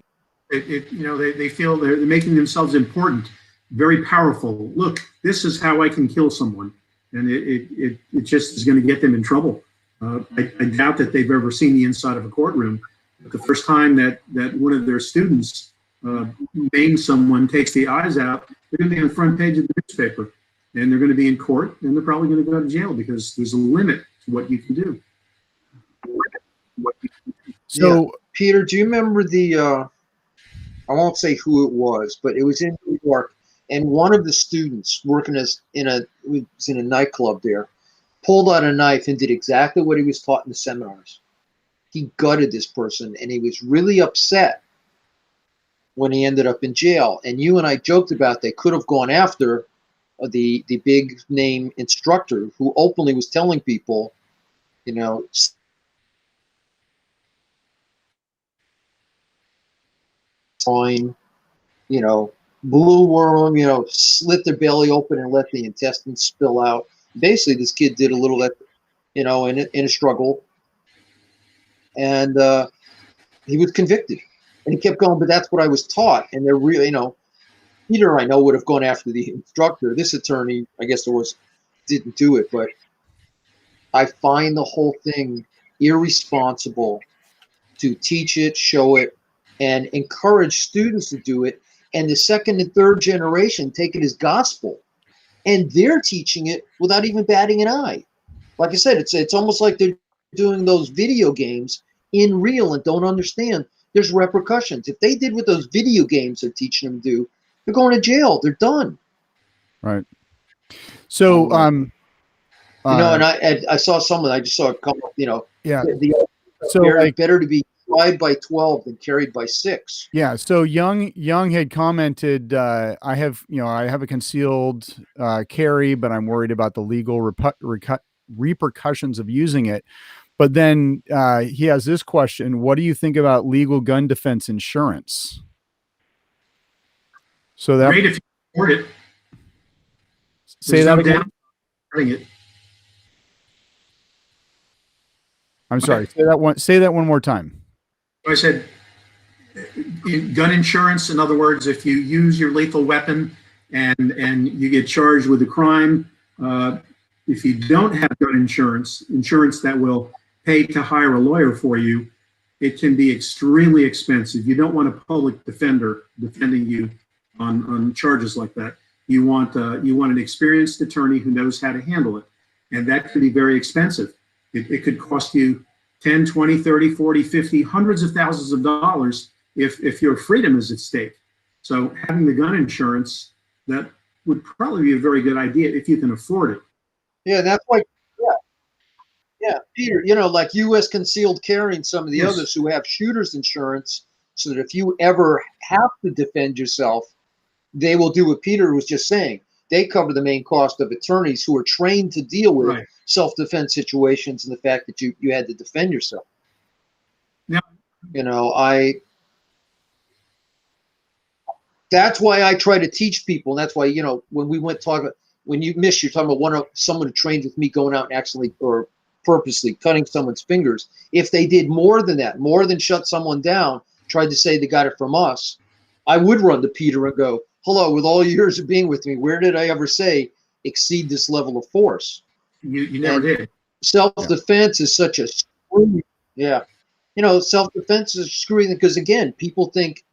they feel they're making themselves important, very powerful. Look, this is how I can kill someone. And it just is going to get them in trouble. I doubt that they've ever seen the inside of a courtroom. But the first time that one of their students maims someone, takes the eyes out, they're going to be on the front page of the newspaper. And they're going to be in court, and they're probably going to go to jail because there's a limit to what you can do. So, Peter, do you remember I won't say who it was, but it was in New York, and one of the students working in a nightclub there pulled out a knife and did exactly what he was taught in the seminars. He gutted this person, and he was really upset when he ended up in jail. And you and I joked about they could have gone after the big name instructor who openly was telling people, blue worm, slit their belly open and let the intestines spill out. Basically, this kid did a little that, in a struggle, and he was convicted. And he kept going, but that's what I was taught. And they're really, Peter, I know, would have gone after the instructor. This attorney, I guess didn't do it, but I find the whole thing irresponsible to teach it, show it, and encourage students to do it. And the second and third generation take it as gospel. And they're teaching it without even batting an eye. Like I said, it's almost like they're doing those video games in real and don't understand there's repercussions. If they did what those video games are teaching them to do, they're going to jail. They're done. Right. So, and I saw someone, I just saw a couple, yeah. So better to be tried by 12 than carried by 6. Yeah. So Young had commented, I have a concealed carry, but I'm worried about the legal repercussions of using it. But then he has this question: what do you think about legal gun defense insurance? So that great if you afford it. Say that again. I'm sorry. Say that one more time. I said, gun insurance. In other words, if you use your lethal weapon and you get charged with a crime, if you don't have gun insurance that will pay to hire a lawyer for you, it can be extremely expensive. You don't want a public defender defending you on charges like that. You want an experienced attorney who knows how to handle it, and that can be very expensive. It could cost you 10, 20, 30, 40, 50, hundreds of thousands of dollars if your freedom is at stake. So having the gun insurance, that would probably be a very good idea if you can afford it. Yeah, that's like, yeah, Peter, like U.S. concealed carry and some of the others who have shooter's insurance, so that if you ever have to defend yourself, they will do what Peter was just saying. They cover the main cost of attorneys who are trained to deal with self-defense situations and the fact that you had to defend yourself. Yeah. That's why I try to teach people. And that's why, when we went talking, when you're talking about someone who trained with me going out and accidentally or purposely cutting someone's fingers. If they did more than that, more than shut someone down, tried to say they got it from us, I would run to Peter and go, hello, with all years of being with me, where did I ever say exceed this level of force? You never did. Self-defense is such a screwy, yeah. You know, self-defense is screwy because, again, people think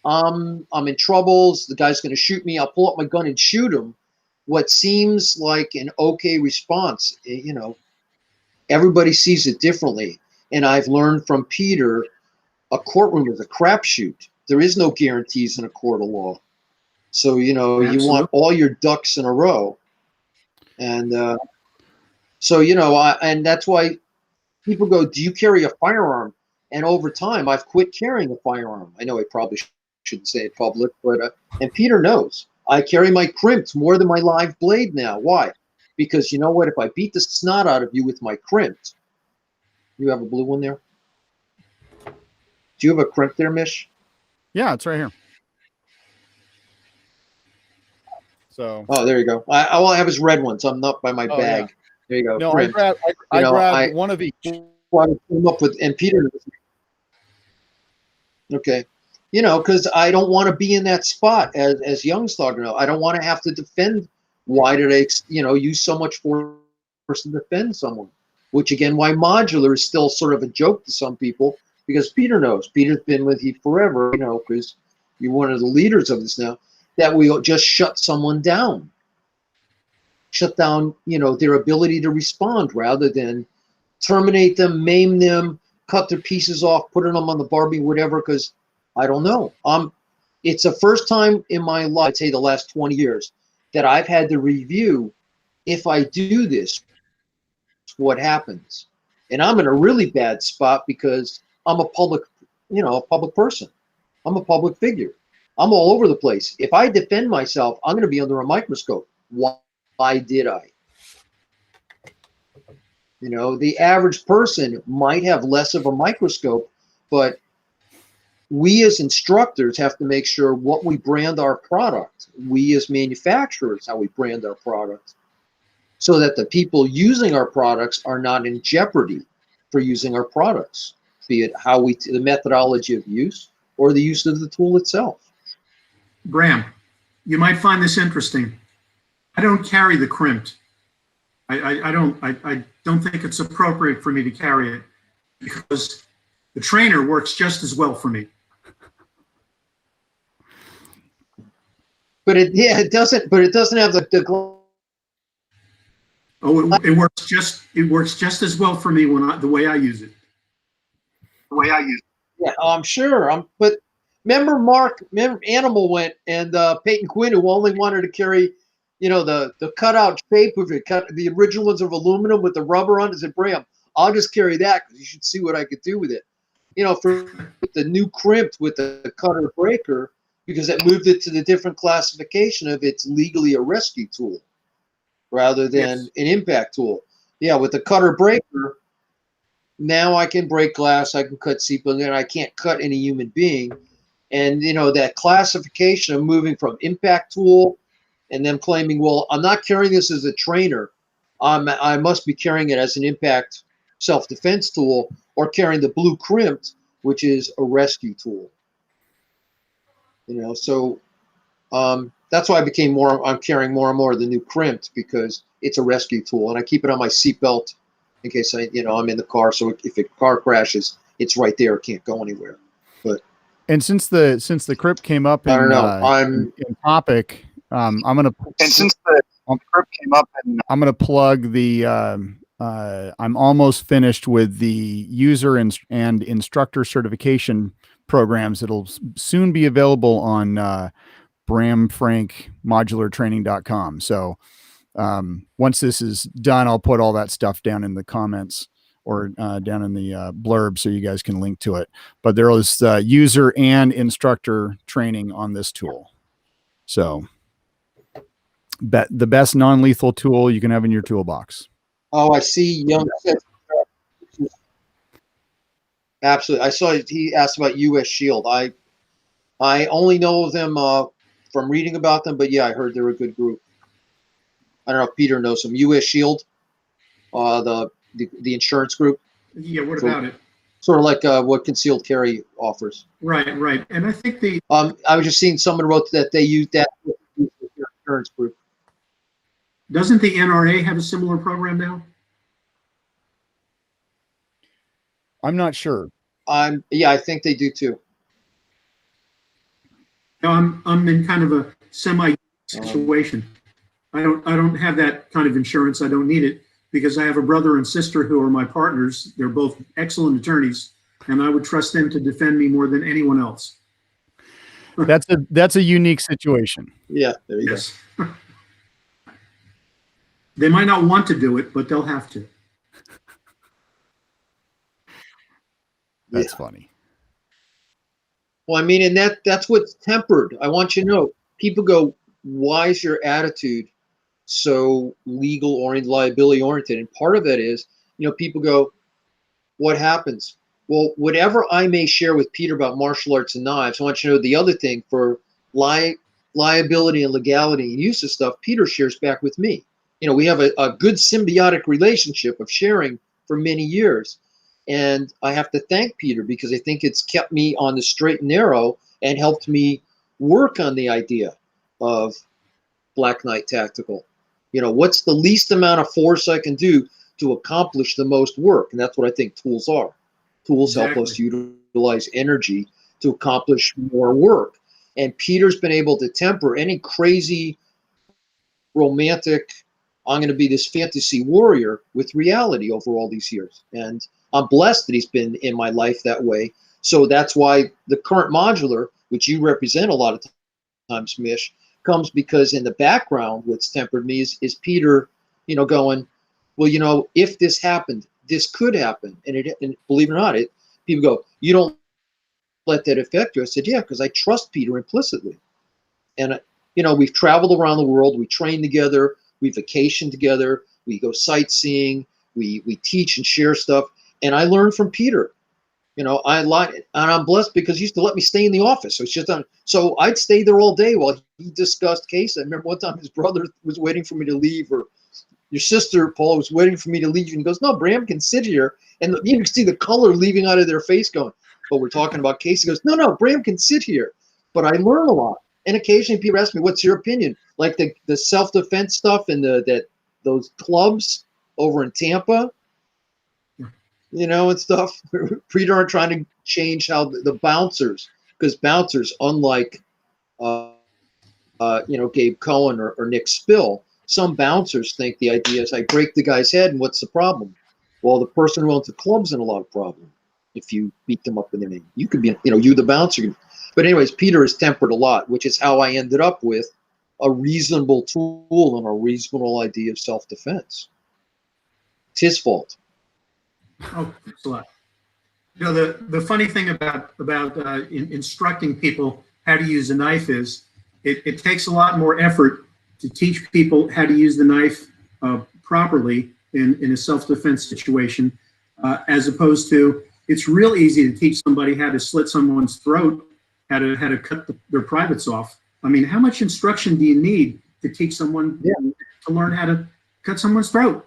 I'm in troubles, the guy's going to shoot me, I'll pull up my gun and shoot him. What seems like an okay response, you know, everybody sees it differently. And I've learned from Peter, a courtroom is a crapshoot. There is no guarantees in a court of law. So, you know, Absolutely. you want all your ducks in a row. And so, you know, and that's why people go, do you carry a firearm? And over time, I've quit carrying a firearm. I know I probably shouldn't say it public, but, and Peter knows. I carry my crimps more than my live blade now. Why? Because you know what? If I beat the snot out of you with my crimp, you have a blue one there? Do you have a crimp there, Mish? Yeah, it's right here. So. Oh, there you go. All I have is red ones. I'm not by my bag. Yeah. There you go. No, crimp. I grabbed one of each. Well, I came up with, and Peter. Okay. You know, because I don't want to be in that spot as Young's talking about. I don't want to have to defend. Why did I, you know, use so much force to defend someone? Which, again, why modular is still sort of a joke to some people, because Peter knows. Peter's been with you forever, you know, because you're one of the leaders of this now, that we just shut someone down. Shut down, you know, their ability to respond rather than terminate them, maim them, cut their pieces off, putting them on the Barbie, whatever, because I don't know. It's the first time in my life, I'd say the last 20 years, that I've had to review, if I do this, what happens. And I'm in a really bad spot because I'm a public, you know, a public person. I'm a public figure. I'm all over the place. If I defend myself, I'm going to be under a microscope. Why did I? You know, the average person might have less of a microscope, but we as instructors have to make sure what we brand our product, we as manufacturers, how we brand our product, so that the people using our products are not in jeopardy for using our products, be it how the methodology of use or the use of the tool itself. Bram, you might find this interesting. I don't carry the crimped. I don't think it's appropriate for me to carry it because the trainer works just as well for me. But it doesn't have the Oh, it works just as well for me the way I use it. Yeah, I'm sure. But remember Animal went and Peyton Quinn, who only wanted to carry, you know, the cutout shape of it, the original ones of aluminum with the rubber on it, said, Bram, I'll just carry that because you should see what I could do with it. You know, for the new crimped with the cutter breaker, because it moved it to the different classification of it's legally a rescue tool rather than an impact tool. Yeah, with the cutter breaker, now I can break glass, I can cut seatbelts, and I can't cut any human being. And, you know, that classification of moving from impact tool and them claiming, well, I'm not carrying this as a trainer. I must be carrying it as an impact self-defense tool or carrying the blue crimped, which is a rescue tool. You know, so that's why I'm carrying more and more of the new crimped because it's a rescue tool. And I keep it on my seatbelt in case I'm in the car. So if a car crashes, it's right there. It can't go anywhere. But and since the crypt came up in, I don't know. in topic, I'm gonna plug the I'm almost finished with the user and instructor certification programs. It'll soon be available on Bram Frank modulartraining.com. So once this is done, I'll put all that stuff down in the comments or down in the blurb so you guys can link to it. But there is user and instructor training on this tool. So the best non-lethal tool you can have in your toolbox. Oh, I see. Young said, absolutely. I saw he asked about U.S. Shield. I only know of them from reading about them, but yeah, I heard they're a good group. I don't know if Peter knows them. U.S. Shield, the insurance group. Yeah, what about it? Sort of like what concealed carry offers. Right. And I think I was just seeing someone wrote that they use that with their insurance group. doesn't the NRA have a similar program now? I'm not sure. Yeah, I think they do too. No, I'm in kind of a semi situation. I don't have that kind of insurance. I don't need it because I have a brother and sister who are my partners. They're both excellent attorneys, and I would trust them to defend me more than anyone else. That's a unique situation. Yeah, there you Yes. They might not want to do it, but they'll have to. That's funny. Well, I mean, and that's what's tempered. I want you to know, people go, why is your attitude so legal oriented, liability oriented? And part of that is, people go, what happens? Well, whatever I may share with Peter about martial arts and knives, I want you to know the other thing for liability and legality and use of stuff, Peter shares back with me. We have a good symbiotic relationship of sharing for many years. And I have to thank Peter because I think it's kept me on the straight and narrow and helped me work on the idea of Black Knight Tactical. What's the least amount of force I can do to accomplish the most work? And that's what I think tools are. Tools help us utilize energy to accomplish more work. And Peter's been able to temper any crazy, romantic, I'm going to be this fantasy warrior with reality over all these years. And I'm blessed that he's been in my life that way. So that's why the current modular, which you represent a lot of times, Mish, comes because in the background, what's tempered me is Peter, going, well, if this happened, this could happen. And believe it or not, people go, you don't let that affect you. I said, yeah, because I trust Peter implicitly. And, we've traveled around the world. We train together. We vacation together. We go sightseeing. We teach and share stuff. And I learned from Peter. I like, and I'm blessed because he used to let me stay in the office. So it's just so I'd stay there all day while he discussed cases. I remember one time his brother was waiting for me to leave, or your sister, Paul, was waiting for me to leave. And he goes, no, Bram can sit here. And you can see the color leaving out of their face going, but we're talking about cases. He goes, no, Bram can sit here. But I learn a lot. And occasionally people ask me, what's your opinion? Like the self-defense stuff and those clubs over in Tampa, and stuff. Peter aren't trying to change how the bouncers, because bouncers, unlike, Gabe Cohen or Nick Spill, some bouncers think the idea is I break the guy's head and what's the problem? Well, the person who owns the club's in a lot of problem if you beat them up in the name. You could be, you the bouncer. But anyways, Peter is tempered a lot, which is how I ended up with a reasonable tool and a reasonable idea of self-defense. It's his fault. Oh, thanks a lot. The funny thing about instructing people how to use a knife is it takes a lot more effort to teach people how to use the knife properly in a self-defense situation, as opposed to it's real easy to teach somebody how to slit someone's throat, how to cut their privates off. I mean, how much instruction do you need to teach someone to learn how to cut someone's throat?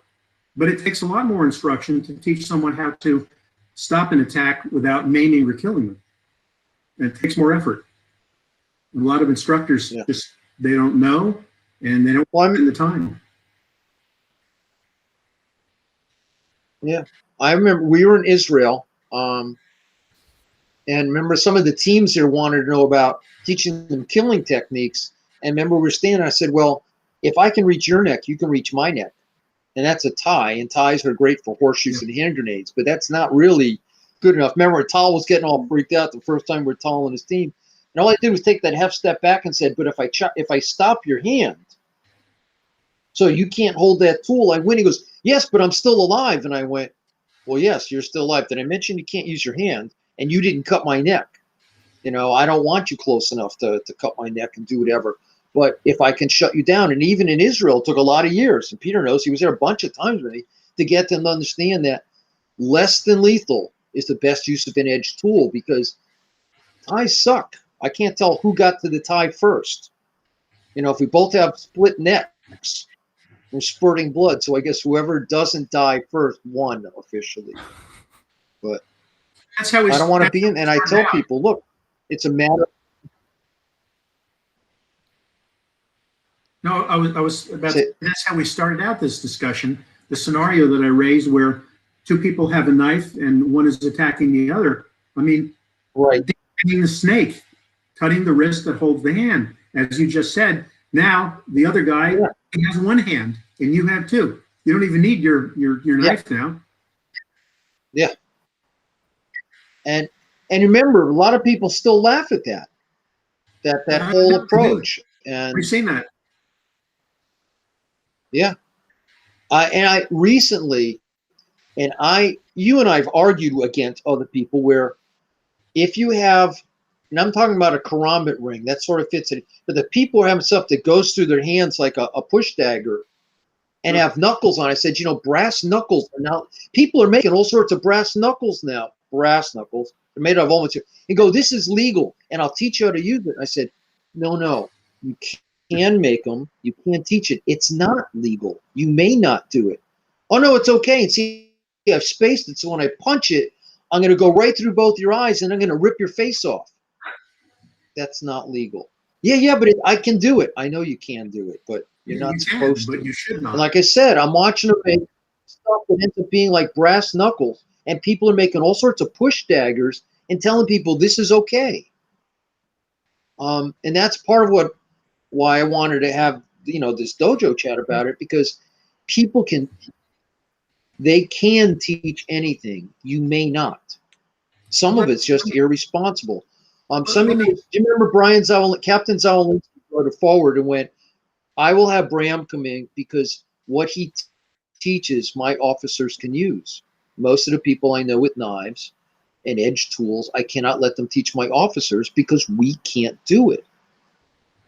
But it takes a lot more instruction to teach someone how to stop an attack without maiming or killing them. And it takes more effort. A lot of instructors they don't know, and they don't spend the time. Yeah, I remember we were in Israel, and remember some of the teams there wanted to know about teaching them killing techniques. And remember we were standing, I said, well, if I can reach your neck, you can reach my neck. And that's a tie, and ties are great for horseshoes and hand grenades, but that's not really good enough. Remember, Tal was getting all freaked out the first time we were Tal and his team. And all I did was take that half step back and said, but if I stop your hand, so you can't hold that tool, I win. He goes, yes, but I'm still alive. And I went, well, yes, you're still alive. Did I mention you can't use your hand? And you didn't cut my neck. I don't want you close enough to cut my neck and do whatever. But if I can shut you down, and even in Israel, it took a lot of years, and Peter knows, he was there a bunch of times with me, to get them to understand that less than lethal is the best use of an edged tool, because ties suck. I can't tell who got to the tie first. If we both have split necks, we're spurting blood. So I guess whoever doesn't die first won officially. But That's how we. I don't want to be in. And I tell people, look, it's a matter. No, I was about to, that's how we started out this discussion. The scenario that I raised where two people have a knife and one is attacking the other. I mean, Right. the snake, cutting the wrist that holds the hand. As you just said, now the other guy he has one hand and you have two. You don't even need your knife now. Yeah. And remember, a lot of people still laugh at that whole approach. And we've seen that. Yeah. And I recently, you and I have argued against other people where if you have, and I'm talking about a karambit ring, that sort of fits it, but the people are having stuff that goes through their hands like a push dagger and have knuckles on it. I said, brass knuckles are now, people are making all sorts of brass knuckles now. Brass knuckles. They're made out of all material. You go, this is legal, and I'll teach you how to use it. I said, no, you can make them. You can't teach it. It's not legal. You may not do it. Oh, no, it's okay. And see, I've spaced it, so when I punch it, I'm going to go right through both your eyes, and I'm going to rip your face off. That's not legal. Yeah, but I can do it. I know you can do it, but you're not supposed to. But you should not. And like I said, I'm watching them make stuff that ends up being like brass knuckles, and people are making all sorts of push daggers and telling people this is okay. And that's part of why I wanted to have this dojo chat about it, because people can teach anything. You may not. Some of it's just irresponsible. Do you remember Captain Zawolinsky wrote forward and went, I will have Bram come in because what he teaches my officers can use. Most of the people I know with knives and edge tools, I cannot let them teach my officers because we can't do it.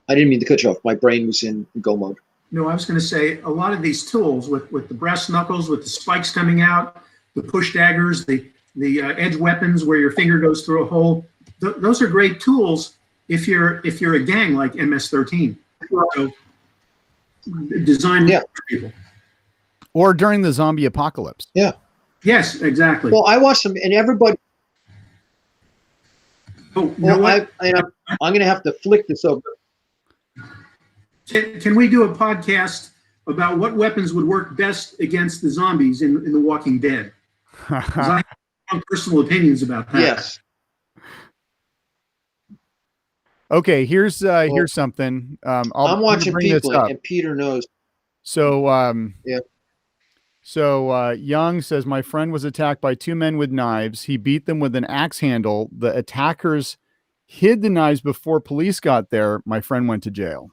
I didn't mean to cut you off. My brain was in go mode. No, I was going to say a lot of these tools with the brass knuckles, with the spikes coming out, the push daggers, the edge weapons where your finger goes through a hole. Those are great tools if you're a gang like MS-13. So designed for people. Or during the zombie apocalypse. Yeah. Yes, exactly. Well, I watched them, and everybody. Oh, you know what? I'm going to have to flick this over. Can we do a podcast about what weapons would work best against the zombies in The Walking Dead? Because I have personal opinions about that. Yes. Okay, here's something. I'm watching people, and Peter knows. So, yeah. So Young says, my friend was attacked by two men with knives. He beat them with an axe handle. The attackers hid the knives before police got there. My friend went to jail.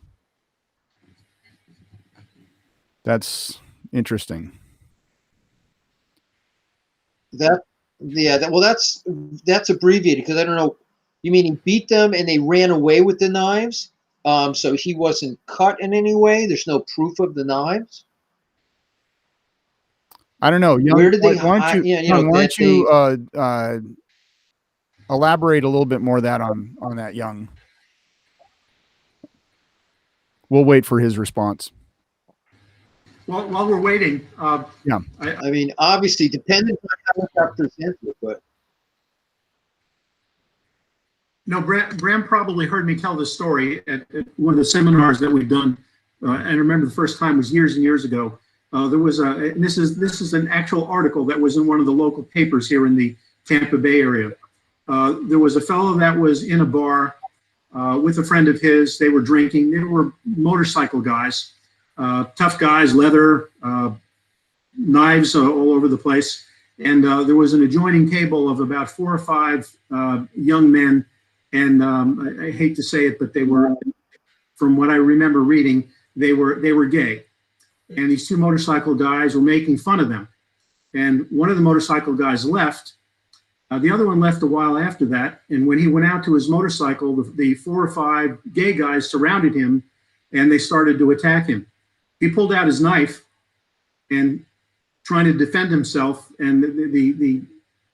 That's interesting. That's abbreviated because I don't know. You mean he beat them and they ran away with the knives? So he wasn't cut in any way? There's no proof of the knives? I don't know. Young, where did they why don't you elaborate a little bit more on that, Young? We'll wait for his response. Well, while we're waiting, yeah. I mean, obviously, depending on how that presents it, but. No, Bram probably heard me tell this story at one of the seminars that we've done. And I remember the first time was years and years ago. There was and this is an actual article that was in one of the local papers here in the Tampa Bay area. There was a fellow that was in a bar with a friend of his. They were drinking. They were motorcycle guys, tough guys, leather, knives all over the place. And there was an adjoining table of about 4 or 5 young men. And I hate to say it, but they were, from what I remember reading, they were gay. And these two motorcycle guys were making fun of them. And one of the motorcycle guys left. The other one left a while after that. And when he went out to his motorcycle, the 4 or 5 gay guys surrounded him and they started to attack him. He pulled out his knife and trying to defend himself. And the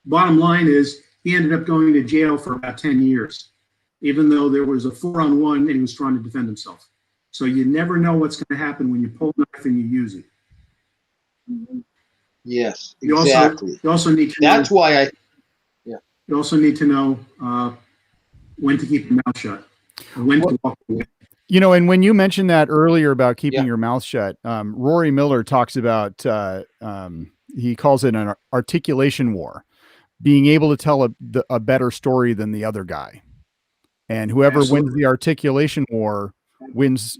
bottom line is he ended up going to jail for about 10 years, even though there was a 4-on-1 and he was trying to defend himself. So you never know what's going to happen when you pull a knife and you use it. Yes, exactly. You also need to. That's why You also need to know when to keep your mouth shut and when to walk away. You know, and when you mentioned that earlier about keeping Yeah. your mouth shut, Rory Miller talks about, he calls it an articulation war, being able to tell a better story than the other guy. And whoever wins Absolutely. the articulation war wins,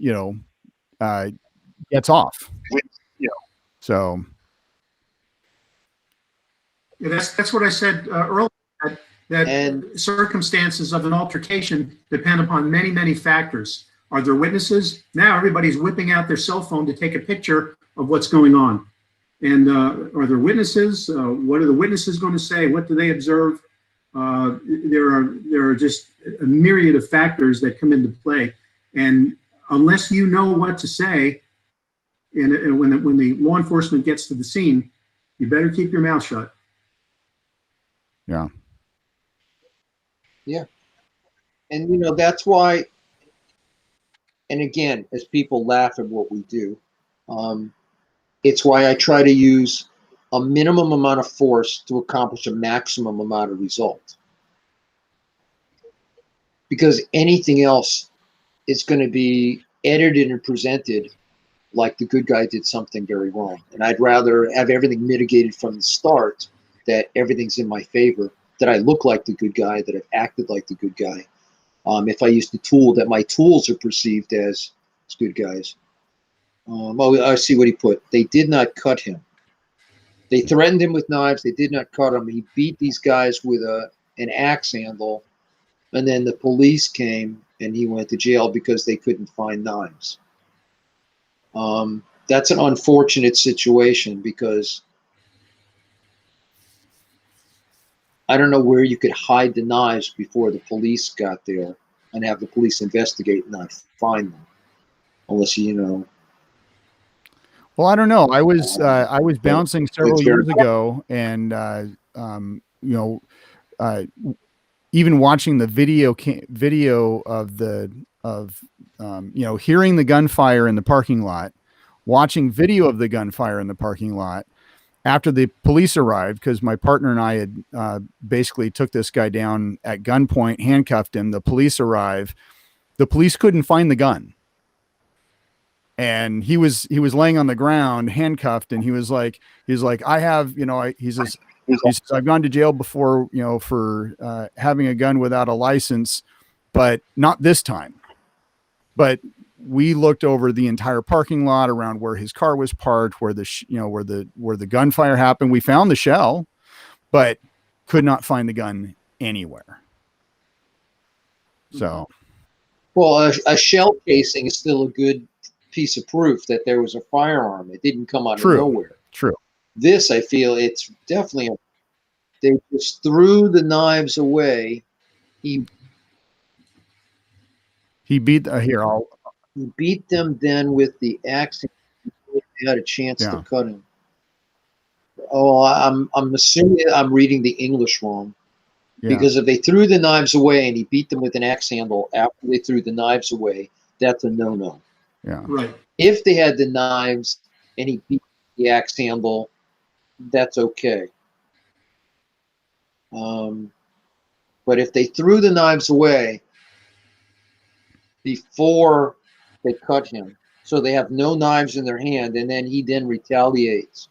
gets off. So Yeah, that's what I said earlier, that And circumstances of an altercation depend upon many, many factors. Are there witnesses? Now everybody's whipping out their cell phone to take a picture of what's going on. And are there witnesses? What are the witnesses going to say? What do they observe? There are just a myriad of factors that come into play. And unless you know what to say, and when the law enforcement gets to the scene, you better keep your mouth shut. yeah. yeah, and you know that's why. And again, as people laugh at what we do, it's why I try to use a minimum amount of force to accomplish a maximum amount of result. Because anything else is going to be edited and presented like the good guy did something very wrong. And I'd rather have everything mitigated from the start, that everything's in my favor, that I look like the good guy, that I've acted like the good guy. If I use the tool, that my tools are perceived as good guys. Oh, I see what he put. They did not cut him. They threatened him with knives. They did not cut him. He beat these guys with an axe handle, and then the police came and he went to jail because they couldn't find knives. That's an unfortunate situation because I don't know where you could hide the knives before the police got there and have the police investigate and not find them, unless you know. Well, I don't know. I was bouncing several It's very- years ago, and even watching the video of hearing the gunfire in the parking lot, watching video of the gunfire in the parking lot after the police arrived, because my partner and I had basically took this guy down at gunpoint, handcuffed him. The police arrive. The police couldn't find the gun. And he was laying on the ground, handcuffed, and he was like, I have, he says, I've gone to jail before, for having a gun without a license, but not this time. But we looked over the entire parking lot around where his car was parked, where where the gunfire happened. We found the shell, but could not find the gun anywhere. So, well, a shell casing is still a good piece of proof that there was a firearm. It didn't come out of nowhere. True. This, I feel, it's definitely they just threw the knives away. He beat he beat them then with the axe. He had a chance to cut him. Oh, I'm assuming I'm reading the English wrong. Yeah. Because if they threw the knives away and he beat them with an axe handle after they threw the knives away, that's a no-no. Yeah. Right. If they had the knives and he beat the axe handle, that's okay. But if they threw the knives away before they cut him, so they have no knives in their hand, and then he retaliates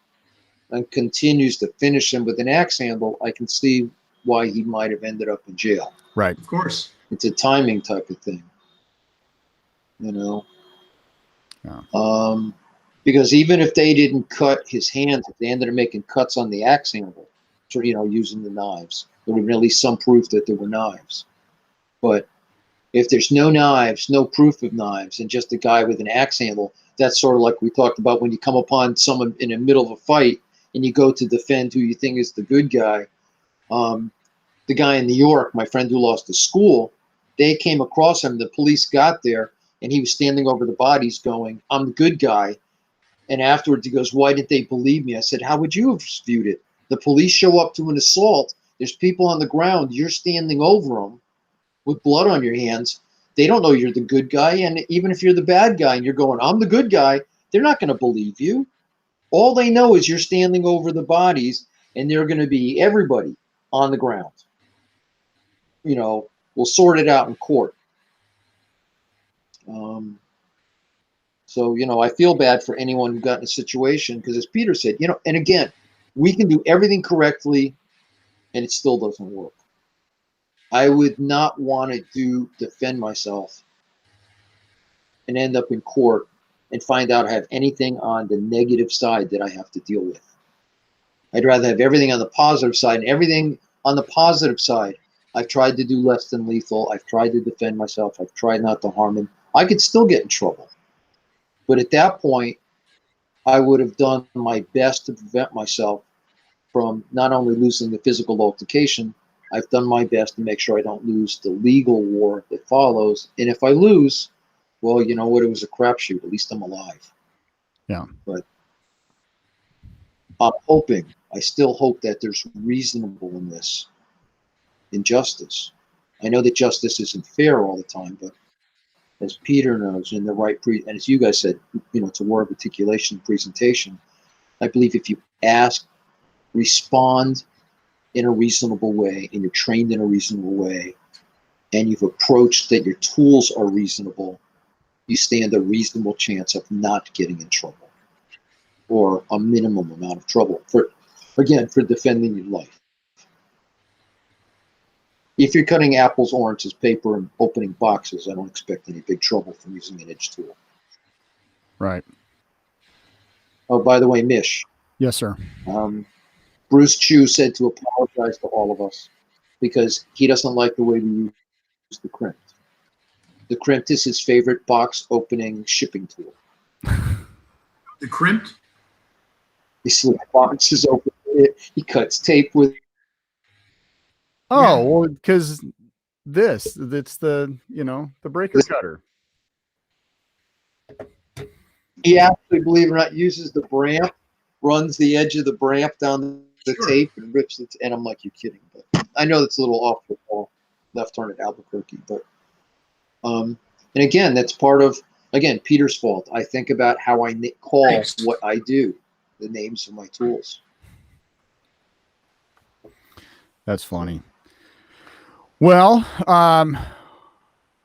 and continues to finish him with an axe handle, I can see why he might have ended up in jail. Right. Of course. It's a timing type of thing, Yeah. Because even if they didn't cut his hands, if they ended up making cuts on the axe handle, using the knives, there would have been at least some proof that there were knives. But if there's no knives, no proof of knives, and just a guy with an axe handle, that's sort of like we talked about when you come upon someone in the middle of a fight and you go to defend who you think is the good guy. The guy in New York, my friend who lost his school, they came across him. The police got there, and he was standing over the bodies going, I'm the good guy. And afterwards he goes, why did they believe me? I said, how would you have viewed it? The police show up to an assault. There's people on the ground. You're standing over them with blood on your hands. They don't know you're the good guy. And even if you're the bad guy and you're going, I'm the good guy, they're not going to believe you. All they know is you're standing over the bodies, and they're going to be everybody on the ground. we'll sort it out in court. So, I feel bad for anyone who got in a situation, because as Peter said, and again, we can do everything correctly and it still doesn't work. I would not want to defend myself and end up in court and find out I have anything on the negative side that I have to deal with. I'd rather have everything on the positive side, and everything on the positive side. I've tried to do less than lethal. I've tried to defend myself. I've tried not to harm him. I could still get in trouble. But at that point, I would have done my best to prevent myself from not only losing the physical altercation, I've done my best to make sure I don't lose the legal war that follows. And if I lose, well, you know what? It was a crapshoot. At least I'm alive. Yeah. But I still hope that there's reasonableness in justice. I know that justice isn't fair all the time, but as Peter knows, in the right and as you guys said, it's a war of articulation, presentation. I believe if you ask, respond in a reasonable way, and you're trained in a reasonable way, and you've approached that your tools are reasonable, you stand a reasonable chance of not getting in trouble, or a minimum amount of trouble for defending your life. If you're cutting apples, oranges, paper, and opening boxes, I don't expect any big trouble from using an edge tool. Right. Oh, by the way, Mish. Yes, sir. Bruce Chu said to apologize to all of us because he doesn't like the way we use the crimp. The crimp is his favorite box opening shipping tool. The crimp? He slips boxes open. He cuts tape with. Oh, well, because it's the breaker cutter. He actually, believe it or not, uses the Bram, runs the edge of the Bram down the tape and rips it. And I'm like, you're kidding. But I know that's a little off the wall, left turn at Albuquerque. But, and again, that's part of, Peter's fault. I think about how I call what I do, the names of my tools. That's funny. Well,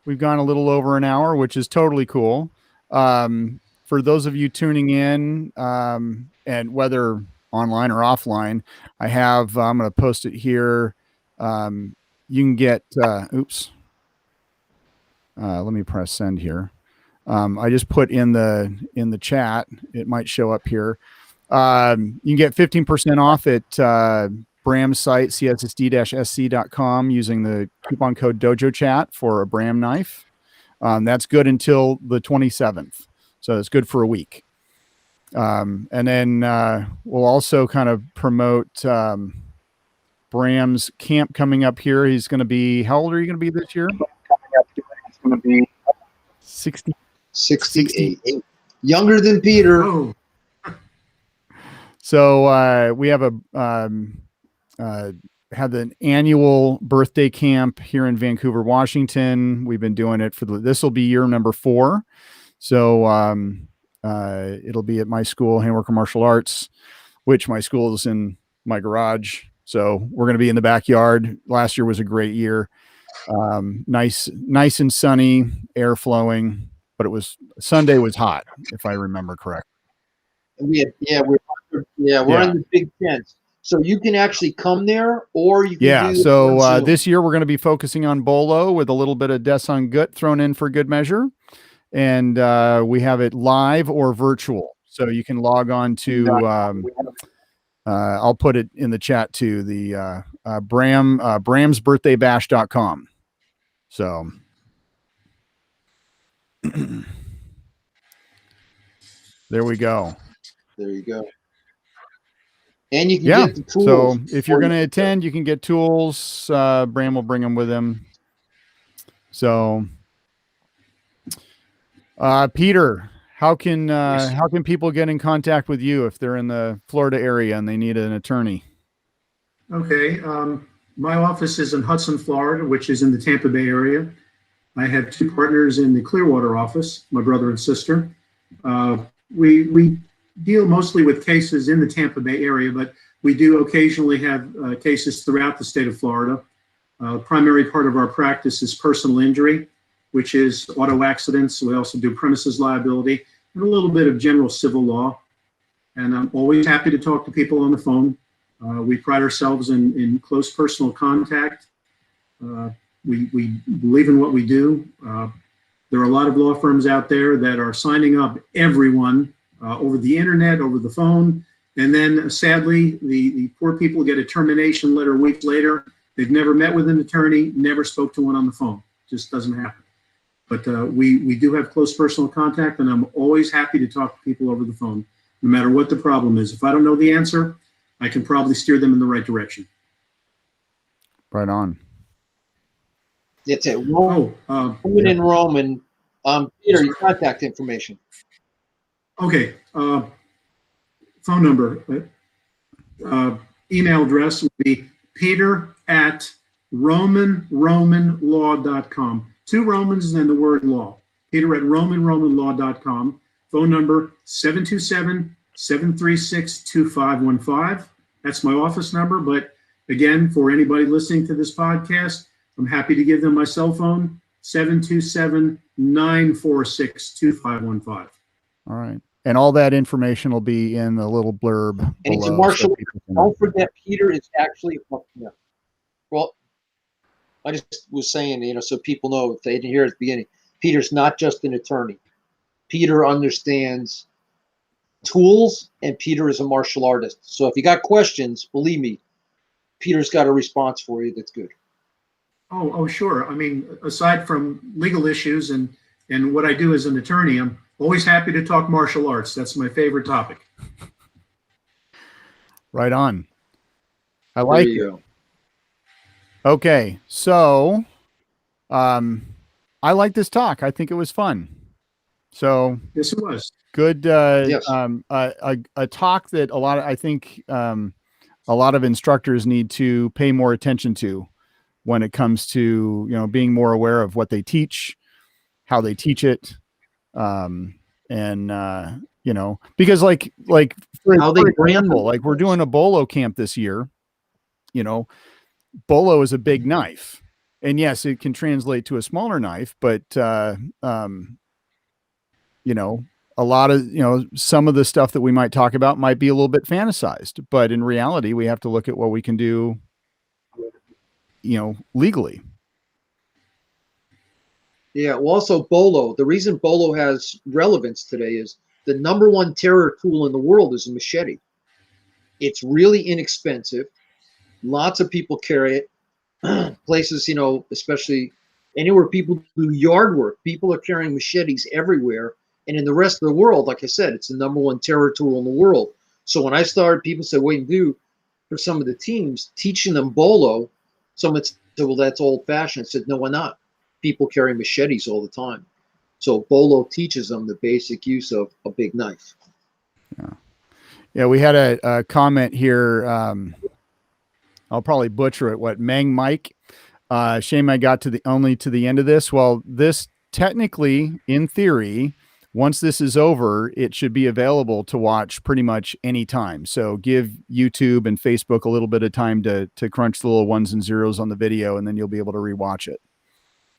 we've gone a little over an hour, which is totally cool. For those of you tuning in, and whether online or offline, I'm going to post it here. You can get, let me press send here. I just put in the chat. It might show up here. You can get 15% off at, Bram's site, cssd-sc.com, using the coupon code DojoChat for a Bram knife. That's good until the 27th. So it's good for a week. And then we'll also kind of promote Bram's camp coming up here. He's going to be, how old are you going to be this year? He's going to be 68. Younger than Peter. Oh. So we have had an annual birthday camp here in Vancouver, Washington. We've been doing it this will be year number 4. So it'll be at my school, Handworker Martial Arts, which my school is in my garage. So we're going to be in the backyard. Last year was a great year. Nice and sunny, air flowing, but Sunday was hot, if I remember correctly. We're in the big tent. So you can actually come there, or you can do so this year we're going to be focusing on Bolo with a little bit of Des on Gut thrown in for good measure. And we have it live or virtual. So you can log on to, I'll put it in the chat too, the bramsbirthdaybash.com. So there we go. There you go. And you can get the tools. So if you're going to attend, you can get tools. Bram will bring them with him. So, Peter, how can people get in contact with you if they're in the Florida area and they need an attorney? Okay. My office is in Hudson, Florida, which is in the Tampa Bay area. I have 2 partners in the Clearwater office, my brother and sister. We deal mostly with cases in the Tampa Bay area, but we do occasionally have cases throughout the state of Florida. Primary part of our practice is personal injury, which is auto accidents. We also do premises liability and a little bit of general civil law. And I'm always happy to talk to people on the phone. We pride ourselves in close personal contact. We believe in what we do. There are a lot of law firms out there that are signing up everyone over the internet, over the phone. And then sadly, the poor people get a termination letter weeks later. They've never met with an attorney, never spoke to one on the phone. Just doesn't happen. But we do have close personal contact, and I'm always happy to talk to people over the phone, no matter what the problem is. If I don't know the answer, I can probably steer them in the right direction. Right on. That's it. Roman in Rome, and Peter, your contact information. Okay. Phone number. Email address would be peter@romanlaw.com. 2 Romans and then the word law. peter@romanlaw.com. Phone number 727-736-2515. That's my office number. But again, for anybody listening to this podcast, I'm happy to give them my cell phone, 727-946-2515. All right. And all that information will be in the little blurb. And it's a martial. Don't forget, Peter is actually. Well, I just was saying, so people know if they didn't hear at the beginning, Peter's not just an attorney. Peter understands tools, and Peter is a martial artist. So if you got questions, believe me, Peter's got a response for you that's good. Oh, sure. I mean, aside from legal issues and what I do as an attorney, I'm always happy to talk martial arts. That's my favorite topic. Right on. I like it. Okay, so I like this talk. I think it was fun. So yes, it was good. Yes. A talk that I think a lot of instructors need to pay more attention to when it comes to being more aware of what they teach, how they teach it, and because like how they brand them. Like we're doing a bolo camp this year. Bolo is a big knife, and yes, it can translate to a smaller knife, but a lot of some of the stuff that we might talk about might be a little bit fantasized, but in reality we have to look at what we can do legally. Yeah, well, also bolo, the reason bolo has relevance today is the #1 terror tool in the world is a machete. It's really inexpensive. Lots of people carry it. Places, especially anywhere people do yard work, people are carrying machetes everywhere. And in the rest of the world, like I said, it's the #1 terror tool in the world. So when I started, people said, what do you do for some of the teams? Teaching them bolo. Someone said, well, that's old fashioned. I said, no, why not? People carry machetes all the time. So bolo teaches them the basic use of a big knife. Yeah, we had a comment here. I'll probably butcher it. What, Mang Mike? Shame I got only to the end of this. Well, this technically, in theory, once this is over, it should be available to watch pretty much any time. So give YouTube and Facebook a little bit of time to crunch the little ones and zeros on the video, and then you'll be able to rewatch it.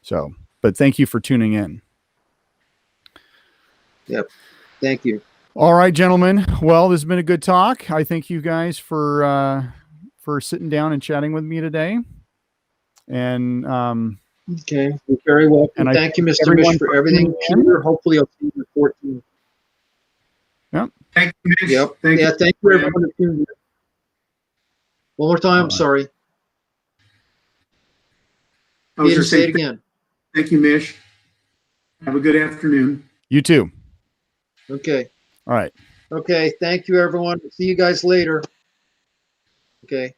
So, but thank you for tuning in. Yep. Thank you. All right, gentlemen. Well, this has been a good talk. I thank you guys for sitting down and chatting with me today. And okay, you're very welcome. And thank you, Mr. Mish, for everything. Peter, hopefully I'll see you at 14. Yep. Thank you, Mish. Yep. Thank you, everyone. One more time, sorry. Peter, say it again. Thank you, Mish. Have a good afternoon. You too. Okay. All right. Okay. Thank you, everyone. See you guys later. Okay.